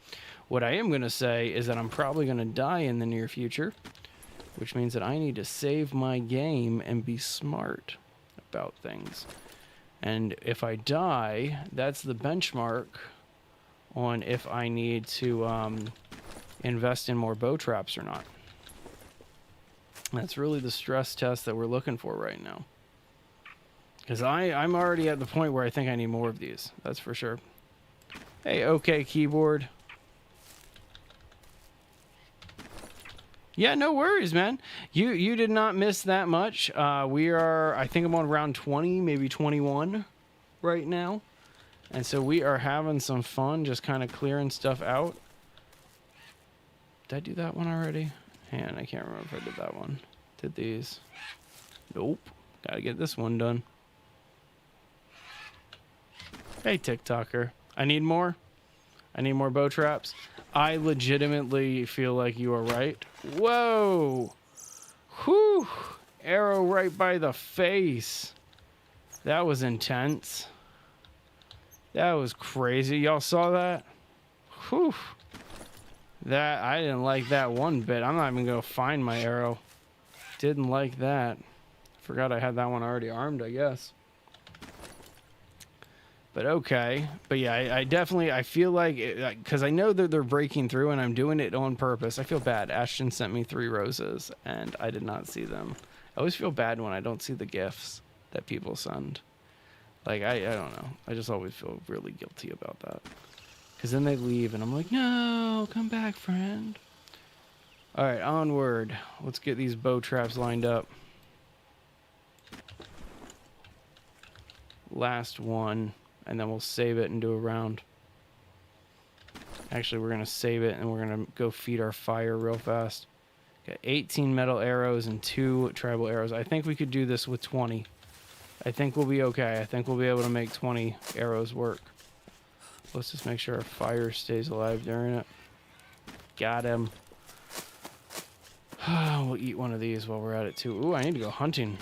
What I am going to say is that I'm probably going to die in the near future, which means that I need to save my game and be smart about things. And if I die, that's the benchmark on if I need to invest in more bow traps or not. That's really the stress test that we're looking for right now. Because I'm already at the point where I think I need more of these. That's for sure. Hey, okay, keyboard. Yeah, no worries, man. You did not miss that much. We are, I think I'm on round 20, maybe 21 right now. And so we are having some fun just kind of clearing stuff out. Did I do that one already? And I can't remember if I did that one. Did these? Nope. Gotta get this one done. Hey, TikToker. I need more. I need more bow traps. I legitimately feel like you are right. Whoa. Whew. Arrow right by the face. That was intense. That was crazy. Y'all saw that? Whew. That, I didn't like that one bit. I'm not even going to find my arrow. Didn't like that. Forgot I had that one already armed, I guess. But okay. But yeah, I definitely, I feel like, because I know that they're breaking through and I'm doing it on purpose. I feel bad. Ashton sent me 3 roses and I did not see them. I always feel bad when I don't see the gifts that people send. Like, I don't know. I just always feel really guilty about that. Because then they leave, and I'm like, no, come back, friend. All right, onward. Let's get these bow traps lined up. Last one, and then we'll save it and do a round. Actually, we're going to save it, and we're going to go feed our fire real fast. Got 18 metal arrows and 2 tribal arrows. I think we could do this with 20. I think we'll be okay. I think we'll be able to make 20 arrows work. Let's just make sure our fire stays alive during it. Got him. We'll eat one of these while we're at it too. Ooh, I need to go hunting.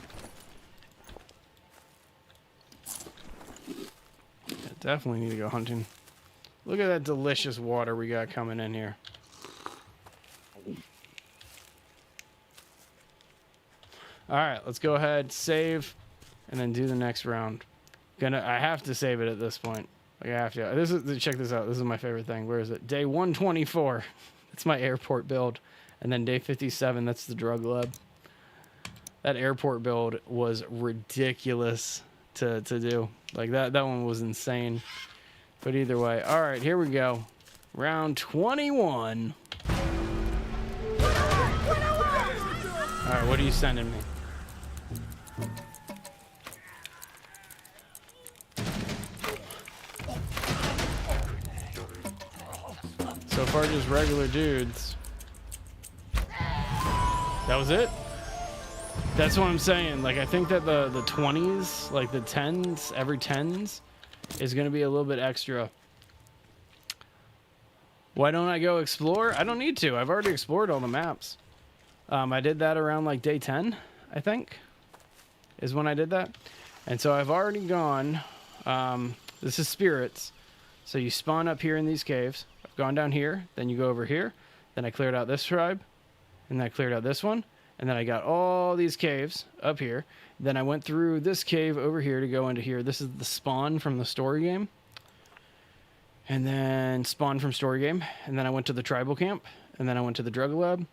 Yeah, definitely need to go hunting. Look at that delicious water we got coming in here. Alright, let's go ahead, save, and then do the next round. I have to save it at this point. Like, I have to. Check this out. This is my favorite thing. Where is it? Day 124. That's my airport build. And then day 57, that's the drug lab. That airport build was ridiculous to do. Like, that one was insane. But either way. All right, here we go. Round 21. All right, what are you sending me? So far, just regular dudes. That was it? That's what I'm saying. Like, I think that the 20s, like the 10s, every 10s, is going to be a little bit extra. Why don't I go explore? I don't need to. I've already explored all the maps. I did that around like day 10, I think, is when I did that. And so I've already gone. This is spirits. So you spawn up here in these caves. I've gone down here. Then you go over here. Then I cleared out this tribe. And then I cleared out this one. And then I got all these caves up here. Then I went through this cave over here to go into here. This is the spawn from the story game. And then spawn from story game. And then I went to the tribal camp. And then I went to the drug lab.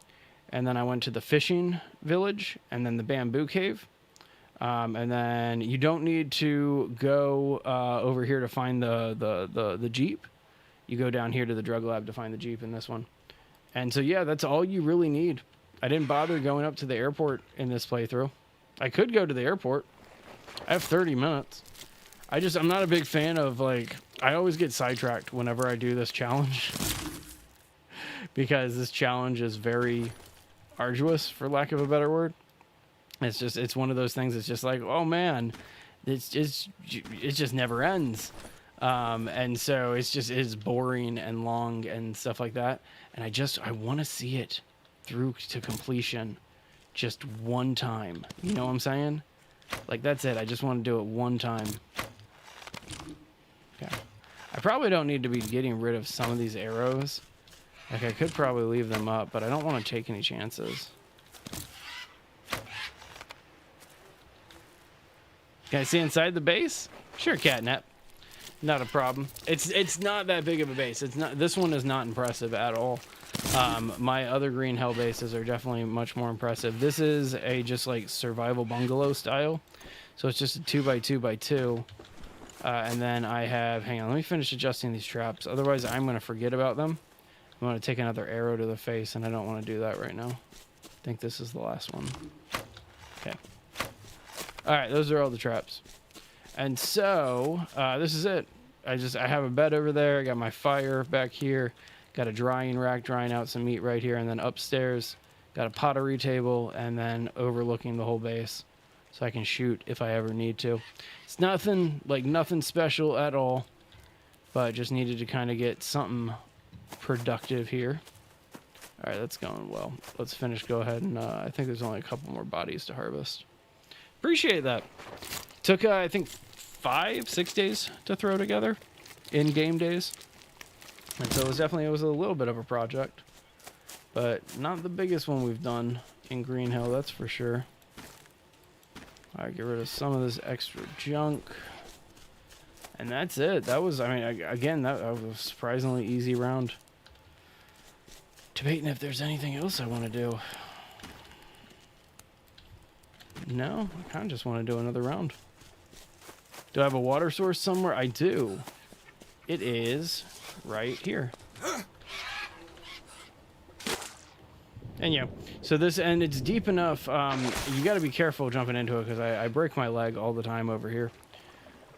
And then I went to the fishing village. And then the bamboo cave. And then you don't need to go over here to find the Jeep. You go down here to the drug lab to find the Jeep in this one. And so, yeah, that's all you really need. I didn't bother going up to the airport in this playthrough. I could go to the airport. I have 30 minutes. I'm not a big fan of, like, I always get sidetracked whenever I do this challenge. Because this challenge is very arduous, for lack of a better word. It's one of those things that's just like, oh man, it just never ends. And so it's boring and long and stuff like that. And I want to see it through to completion just one time. You know what I'm saying? Like, that's it. I just want to do it one time. Okay. I probably don't need to be getting rid of some of these arrows. Like, I could probably leave them up, but I don't want to take any chances. Can I see inside the base? Sure, catnap. Not a problem. It's not that big of a base. It's not. This one is not impressive at all. My other green hell bases are definitely much more impressive. This is a just like survival bungalow style, so it's just a 2x2x2. And then I have. Hang on, let me finish adjusting these traps. Otherwise, I'm gonna forget about them. I'm gonna take another arrow to the face, and I don't want to do that right now. I think this is the last one. Okay. All right, those are all the traps. And so, this is it. I have a bed over there. I got my fire back here. Got a drying rack drying out some meat right here. And then upstairs, got a pottery table and then overlooking the whole base. So I can shoot if I ever need to. It's nothing special at all. But just needed to kind of get something productive here. All right, that's going well. Let's finish. Go ahead and I think there's only a couple more bodies to harvest. Appreciate that. Took, I think, 5-6 days to throw together in game days. And so it was a little bit of a project. But not the biggest one we've done in Green Hill, that's for sure. All right, get rid of some of this extra junk. And that's it. That was, I mean, again, that was a surprisingly easy round. Debating if there's anything else I want to do. No, I kind of just want to do another round. Do I have a water source somewhere? I do. It is right here. And yeah, so it's deep enough. You got to be careful jumping into it because I break my leg all the time over here.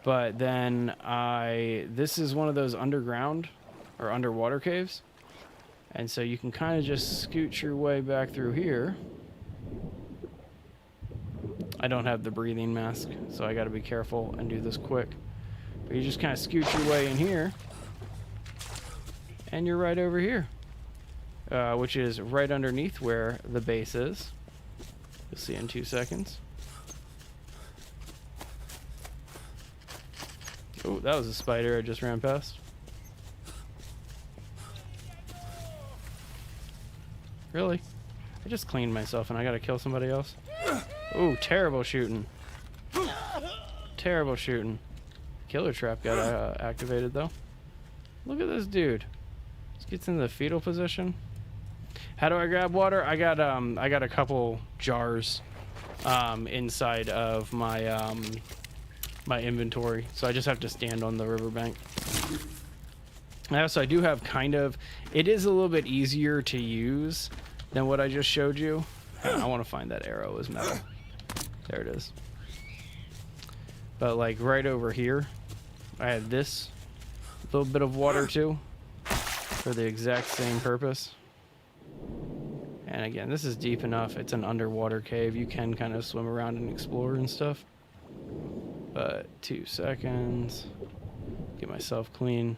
But then this is one of those underground or underwater caves. And so you can kind of just scoot your way back through here. I don't have the breathing mask, so I got to be careful and do this quick. But you just kind of scoot your way in here, and you're right over here, which is right underneath where the base is. You'll see in 2 seconds. Oh, that was a spider I just ran past. Really? I just cleaned myself, and I got to kill somebody else? Ooh, terrible shooting. Terrible shooting. Killer trap got activated though. Look at this dude. Just gets in the fetal position. How do I grab water? I got a couple jars inside of my my inventory, so I just have to stand on the riverbank. So I do have it is a little bit easier to use than what I just showed you. I want to find that arrow as metal. There it is. But like right over here, I had this little bit of water too for the exact same purpose. And again, this is deep enough. It's an underwater cave. You can kind of swim around and explore and stuff. But 2 seconds. Get myself clean.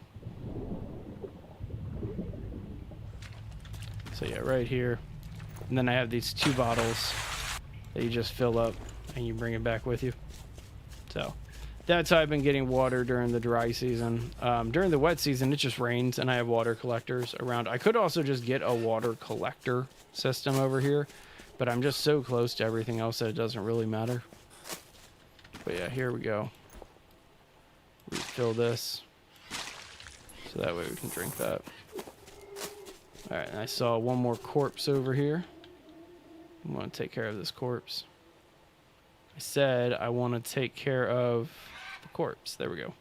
So yeah, right here. And then I have these 2 bottles that you just fill up and you bring it back with you. So that's how I've been getting water during the dry season. During the wet season, it just rains and I have water collectors around. I could also just get a water collector system over here, but I'm just so close to everything else that it doesn't really matter. But yeah, here we go. Refill this. So that way we can drink that. Alright, and I saw one more corpse over here. I'm going to take care of this corpse. I said I want to take care of the corpse. There we go.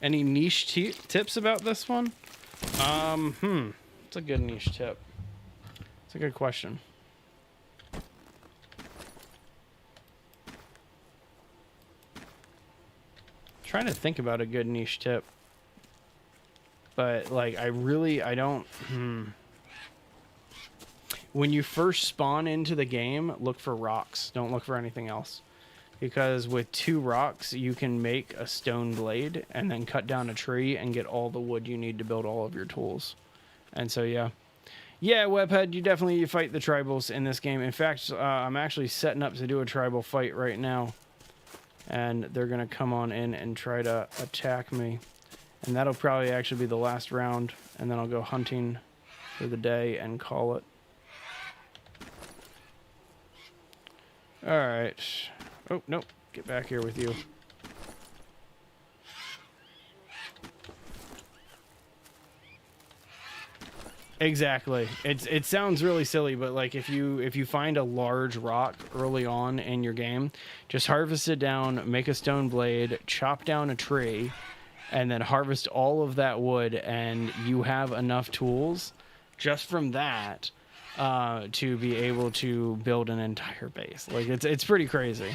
Any niche tips about this one? It's a good niche tip. It's a good question. Trying to think about a good niche tip. But like I don't when you first spawn into the game, look for rocks. Don't look for anything else. Because with 2 rocks, you can make a stone blade and then cut down a tree and get all the wood you need to build all of your tools. And so, yeah. Yeah, Webhead, you fight the tribals in this game. In fact, I'm actually setting up to do a tribal fight right now. And they're going to come on in and try to attack me. And that'll probably actually be the last round. And then I'll go hunting for the day and call it. Alright. Oh, nope. Get back here with you. Exactly. It sounds really silly, but like if you find a large rock early on in your game, just harvest it down, make a stone blade, chop down a tree, and then harvest all of that wood, and you have enough tools just from that to be able to build an entire base. Like it's pretty crazy.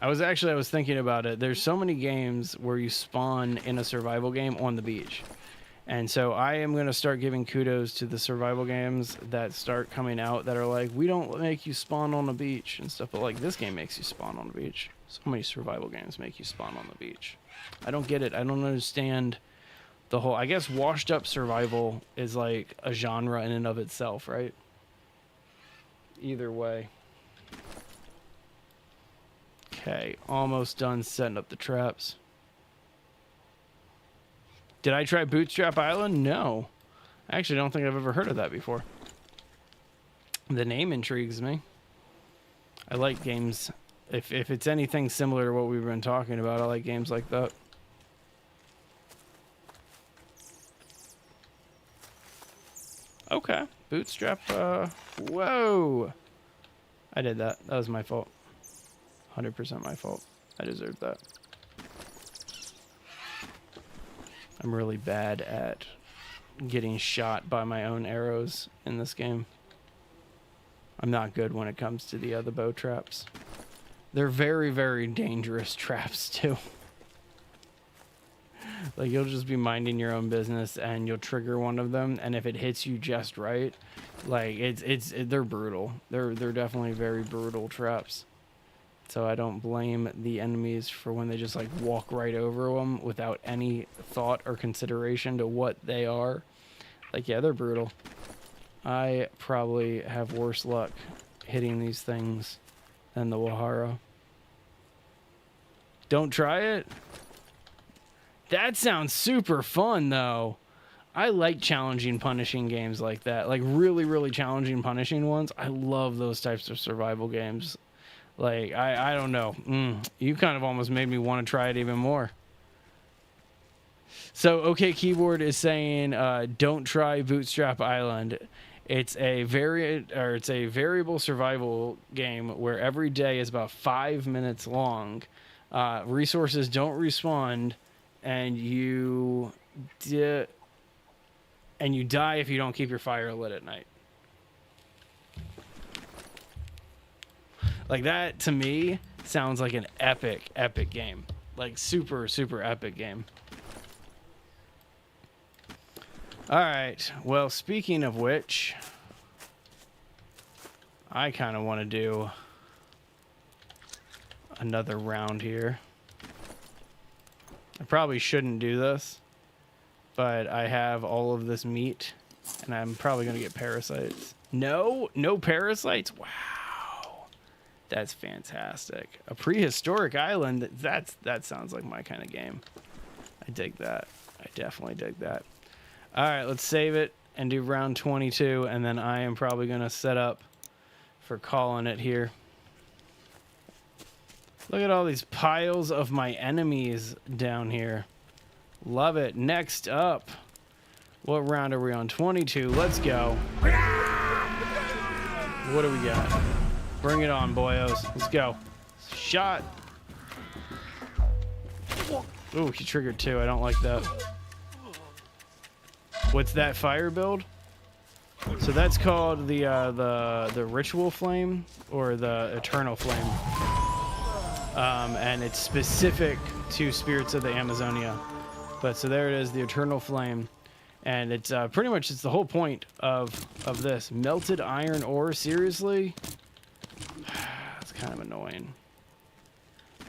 I was thinking about it. There's so many games where you spawn in a survival game on the beach. And so I am going to start giving kudos to the survival games that start coming out that are like, we don't make you spawn on the beach and stuff, but like this game makes you spawn on the beach. So many survival games make you spawn on the beach. I don't get it. I don't understand the whole, I guess washed up survival is like a genre in and of itself, right? Either way. Okay, almost done setting up the traps. Did I try Bootstrap Island? No. I actually don't think I've ever heard of that before. The name intrigues me. I like games. If it's anything similar to what we've been talking about, I like games like that. Okay. Bootstrap. Whoa. I did that. That was my fault. 100% my fault. I deserved that. I'm really bad at getting shot by my own arrows in this game. I'm not good when it comes to the bow traps. They're very, very dangerous traps too. Like you'll just be minding your own business and you'll trigger one of them, and if it hits you just right, like they're brutal. They're definitely very brutal traps. So I don't blame the enemies for when they just like walk right over them without any thought or consideration to what they are. Like, yeah, they're brutal. I probably have worse luck hitting these things than the Wahara. Don't try it? That sounds super fun, though. I like challenging, punishing games like that. Like, really, really challenging, punishing ones. I love those types of survival games. Like, I don't know. You kind of almost made me want to try it even more. So, OK Keyboard is saying, don't try Bootstrap Island. It's a variable survival game where every day is about 5 minutes long. Resources don't respawn, and you die if you don't keep your fire lit at night. Like, that to me sounds like an epic game. Like, super, super epic game. All right. Well, speaking of which, I kind of want to do another round here. I probably shouldn't do this, but I have all of this meat, and I'm probably going to get parasites. No parasites? Wow. That's fantastic. A prehistoric island, that sounds like my kind of game. I dig that. I definitely dig that. All right, let's save it and do round 22, and then I am probably going to set up for calling it here. Look at all these piles of my enemies down here. Love it. Next up, what round are we on? 22. Let's go. What do we got? Bring it on, boyos. Let's go. Shot. Ooh, he triggered two. I don't like that. What's that fire build? So that's called the ritual flame or the eternal flame. And it's specific to Spirits of the Amazonia. But so there it is, the eternal flame. And it's pretty much, it's the whole point of this. Melted iron ore, seriously? That's kind of annoying.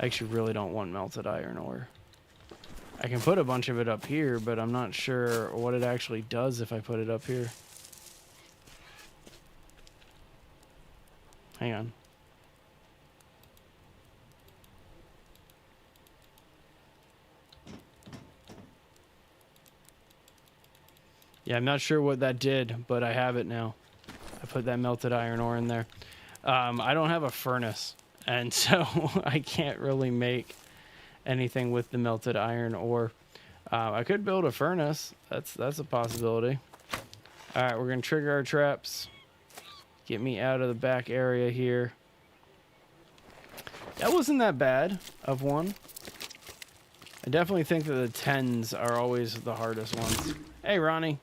I actually really don't want melted iron ore. I can put a bunch of it up here, but I'm not sure what it actually does if I put it up here. Hang on. Yeah, I'm not sure what that did, but I have it now. I put that melted iron ore in there. I don't have a furnace, and so I can't really make anything with the melted iron ore. I could build a furnace. That's a possibility. All right, we're gonna trigger our traps. Get me out of the back area here. That wasn't that bad of one. I definitely think that the 10s are always the hardest ones. Hey, Ronnie.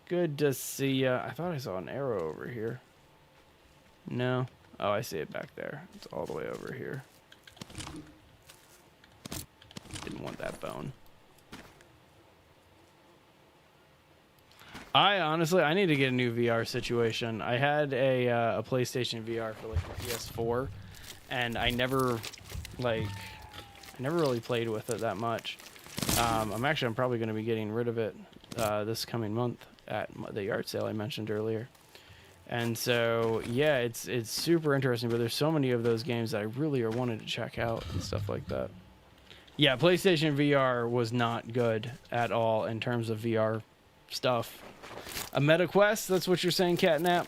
Good to see ya. I thought I saw an arrow over here. No. Oh, I see it back there. It's all the way over here. Didn't want that bone. I need to get a new VR situation. I had a PlayStation VR for like the PS4, and I never really played with it that much. I'm probably going to be getting rid of it this coming month at the yard sale I mentioned earlier. And so, yeah, it's super interesting, but there's so many of those games that I really are wanting to check out and stuff like that. Yeah, PlayStation VR was not good at all in terms of VR stuff. A MetaQuest, that's what you're saying, Catnap?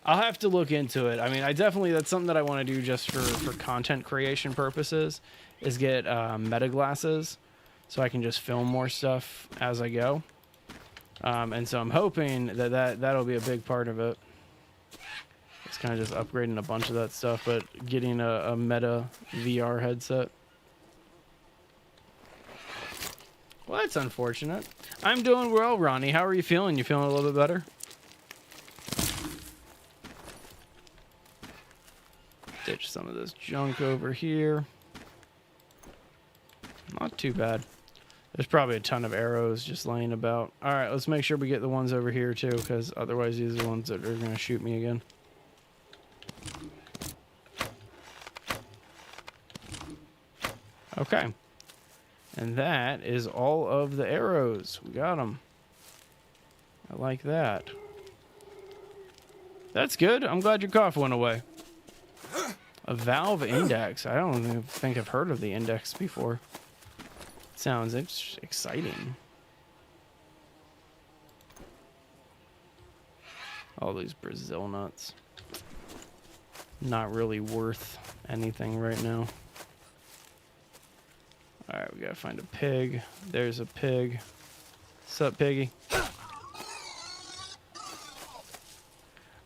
I'll have to look into it. I mean, that's something that I want to do just for content creation purposes, is get meta glasses so I can just film more stuff as I go. And so I'm hoping that'll be a big part of it. It's kind of just upgrading a bunch of that stuff, but getting a meta VR headset. Well, that's unfortunate. I'm doing well, Ronnie. How are you feeling? You feeling a little bit better? Ditch some of this junk over here. Not too bad. There's probably a ton of arrows just laying about. All right, let's make sure we get the ones over here too, because otherwise these are the ones that are going to shoot me again. Okay. And that is all of the arrows. We got them. I like that. That's good. I'm glad your cough went away. A valve index. I don't even think I've heard of the index before. Sounds exciting. All these Brazil nuts. Not really worth anything right now. Alright, we gotta find a pig. There's a pig. Sup, piggy? I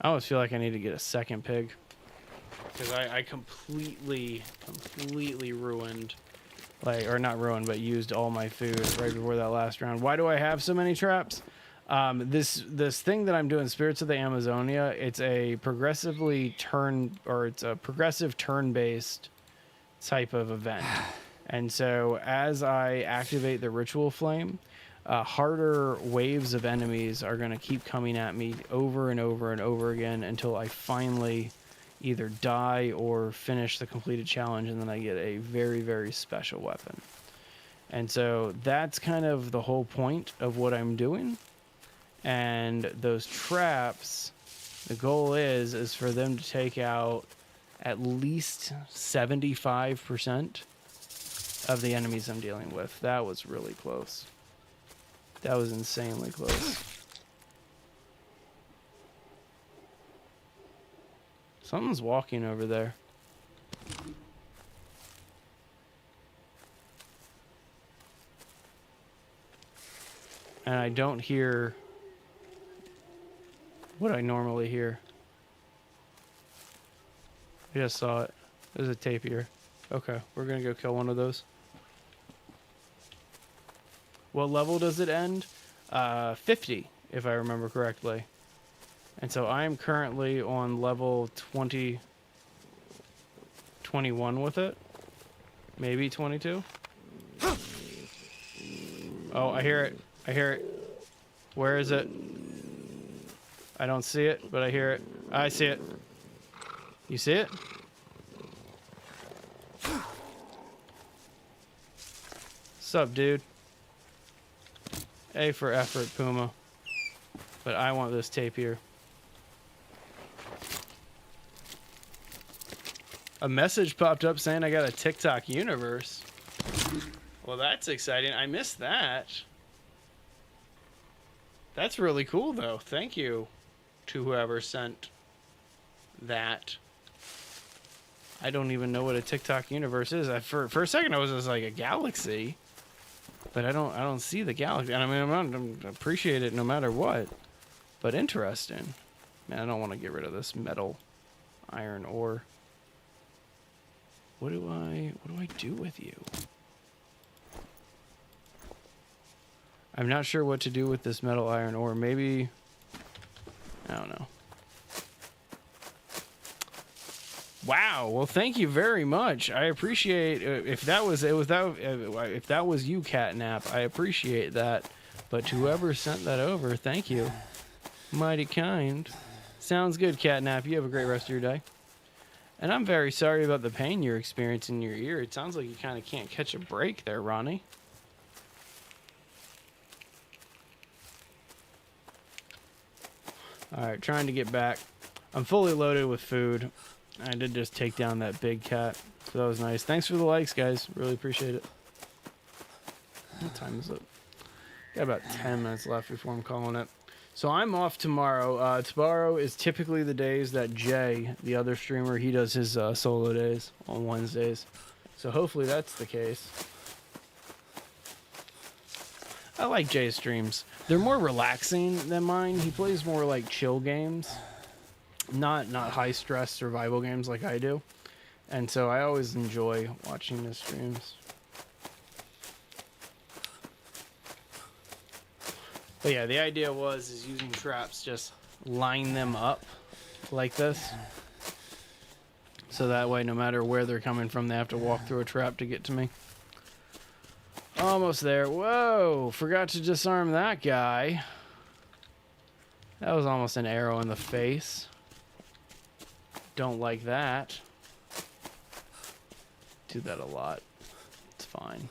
always feel like I need to get a second pig. Because I completely ruined, or not ruined, but used all my food right before that last round. Why do I have so many traps? This thing that I'm doing, Spirits of the Amazonia, it's a progressive turn-based type of event. And so as I activate the ritual flame, harder waves of enemies are going to keep coming at me over and over and over again until I finally either die or finish the completed challenge, and then I get a very, very special weapon. And so that's kind of the whole point of what I'm doing. And those traps, the goal is for them to take out at least 75% of the enemies I'm dealing with. That was really close. That was insanely close. Something's walking over there. And I don't hear what I normally hear. I just saw it. There's a tapir. Okay, we're gonna go kill one of those. What level does it end? 50, if I remember correctly. And so I am currently on level 21 with it. Maybe 22. Oh, I hear it. I hear it. Where is it? I don't see it, but I hear it. I see it. You see it? Sup, dude? A for effort, Puma. But I want this tapir. A message popped up saying I got a TikTok universe. Well, that's exciting. I missed that. That's really cool, though. Thank you to whoever sent that. I don't even know what a TikTok universe is. For a second, I was just like a galaxy, but I don't see the galaxy. And I mean, I appreciate it no matter what. But interesting. Man, I don't want to get rid of this metal iron ore. What do I do with you? I'm not sure what to do with this metal iron ore. Maybe, I don't know. Wow. Well, thank you very much. I appreciate if that was you, Catnap. I appreciate that. But to whoever sent that over, thank you. Mighty kind. Sounds good, Catnap. You have a great rest of your day. And I'm very sorry about the pain you're experiencing in your ear. It sounds like you kind of can't catch a break there, Ronnie. Alright, trying to get back. I'm fully loaded with food. I did just take down that big cat. So that was nice. Thanks for the likes, guys. Really appreciate it. What time is it? Got about 10 minutes left before I'm calling it. So I'm off tomorrow. Tomorrow is typically the days that Jay, the other streamer, he does his solo days on Wednesdays. So hopefully that's the case. I like Jay's streams. They're more relaxing than mine. He plays more like chill games, not high stress survival games like I do. And so I always enjoy watching his streams. But yeah, the idea is using traps, just line them up like this. So that way, no matter where they're coming from, they have to walk through a trap to get to me. Almost there. Whoa, forgot to disarm that guy. That was almost an arrow in the face. Don't like that. Do that a lot. It's fine.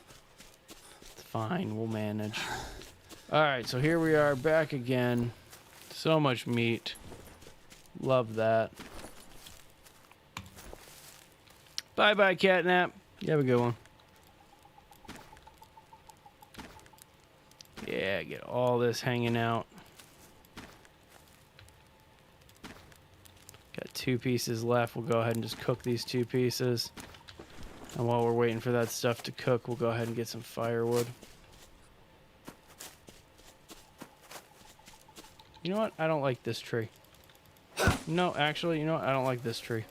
It's fine, we'll manage. Alright, so here we are back again. So much meat. Love that. Bye-bye, Catnap. You have a good one. Yeah, get all this hanging out. Got 2 pieces left. We'll go ahead and just cook these 2 pieces. And while we're waiting for that stuff to cook, we'll go ahead and get some firewood. You know what? I don't like this tree. No, actually, you know what? I don't like this tree.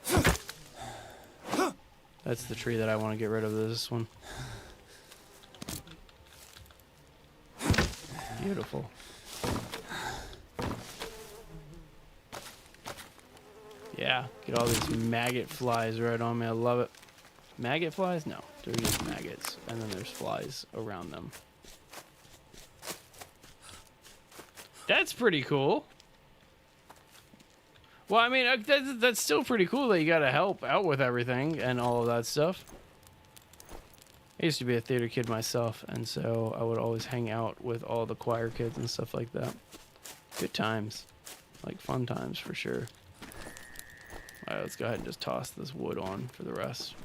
That's the tree that I want to get rid of. This one. Beautiful. Yeah, get all these maggot flies right on me. I love it. Maggot flies? No, they're just maggots. And then there's flies around them. That's pretty cool. Well, I mean, that's still pretty cool that you gotta help out with everything and all of that stuff. I used to be a theater kid myself, and so I would always hang out with all the choir kids and stuff like that. Good times. Like, fun times for sure. Alright, let's go ahead and just toss this wood on for the rest.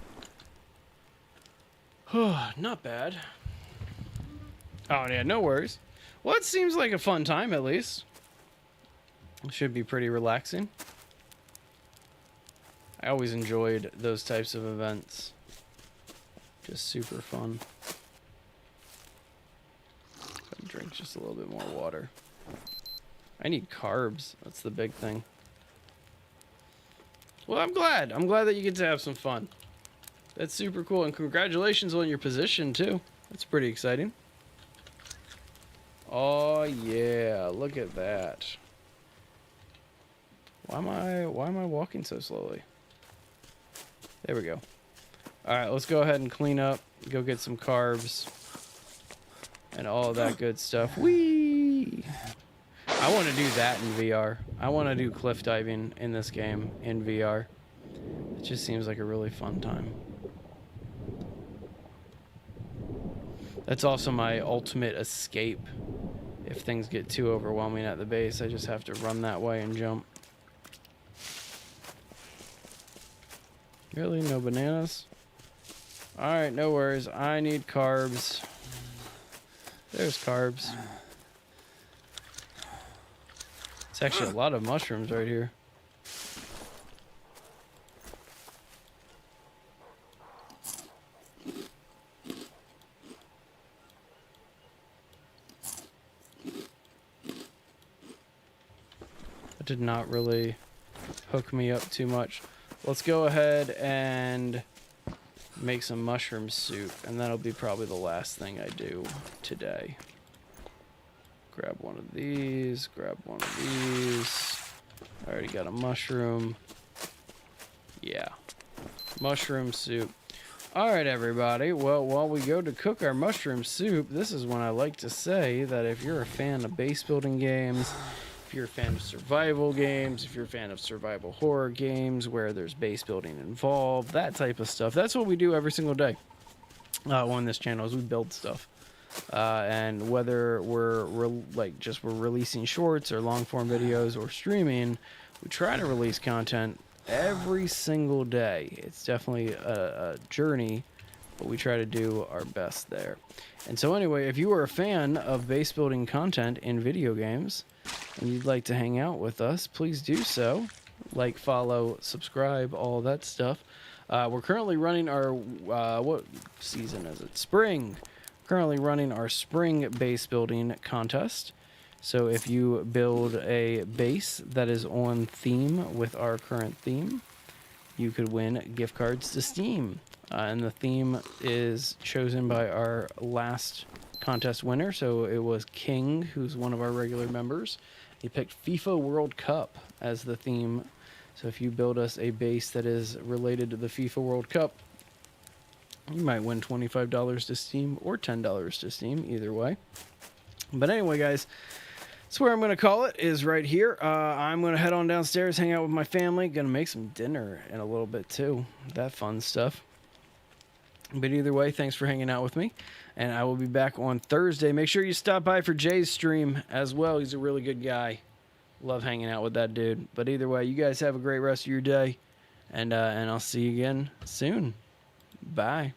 Not bad. Oh, yeah, no worries. Well, it seems like a fun time, at least. It should be pretty relaxing. I always enjoyed those types of events. Just super fun. Drink just a little bit more water. I need carbs. That's the big thing. Well, I'm glad. I'm glad that you get to have some fun. That's super cool. And congratulations on your position, too. That's pretty exciting. Oh, yeah. Look at that. Why am I walking so slowly? There we go. All right, let's go ahead and clean up. Go get some carbs. And all that good stuff. Whee! I want to do that in VR. I want to do cliff diving in this game in VR. It just seems like a really fun time. That's also my ultimate escape. If things get too overwhelming at the base, I just have to run that way and jump. Really? No bananas? Alright, no worries. I need carbs. There's carbs. It's actually a lot of mushrooms right here. That did not really hook me up too much. Let's go ahead and make some mushroom soup, and that'll be probably the last thing I do today. Grab one of these, grab one of these. I already got a mushroom. Yeah. Mushroom soup. Alright, everybody. Well, while we go to cook our mushroom soup, this is when I like to say that if you're a fan of base building games, if you're a fan of survival games, if you're a fan of survival horror games where there's base building involved, that type of stuff, that's what we do every single day on this channel is we build stuff. And whether we're releasing shorts or long form videos or streaming, we try to release content every single day. It's definitely a journey, but we try to do our best there. And so anyway, if you are a fan of base building content in video games and you'd like to hang out with us, please do so. Like, follow, subscribe, all that stuff. We're currently running our what season is it? Spring. Currently running our spring base building contest. So if you build a base that is on theme with our current theme, you could win gift cards to Steam. And the theme is chosen by our last contest winner. So it was King, who's one of our regular members. He picked FIFA World Cup as the theme. So if you build us a base that is related to the FIFA World Cup, you might win $25 to Steam or $10 to Steam, either way. But anyway, guys, that's where I'm going to call it, is right here. I'm going to head on downstairs, hang out with my family. Going to make some dinner in a little bit, too. That fun stuff. But either way, thanks for hanging out with me. And I will be back on Thursday. Make sure you stop by for Jay's stream as well. He's a really good guy. Love hanging out with that dude. But either way, you guys have a great rest of your day. And I'll see you again soon. Bye.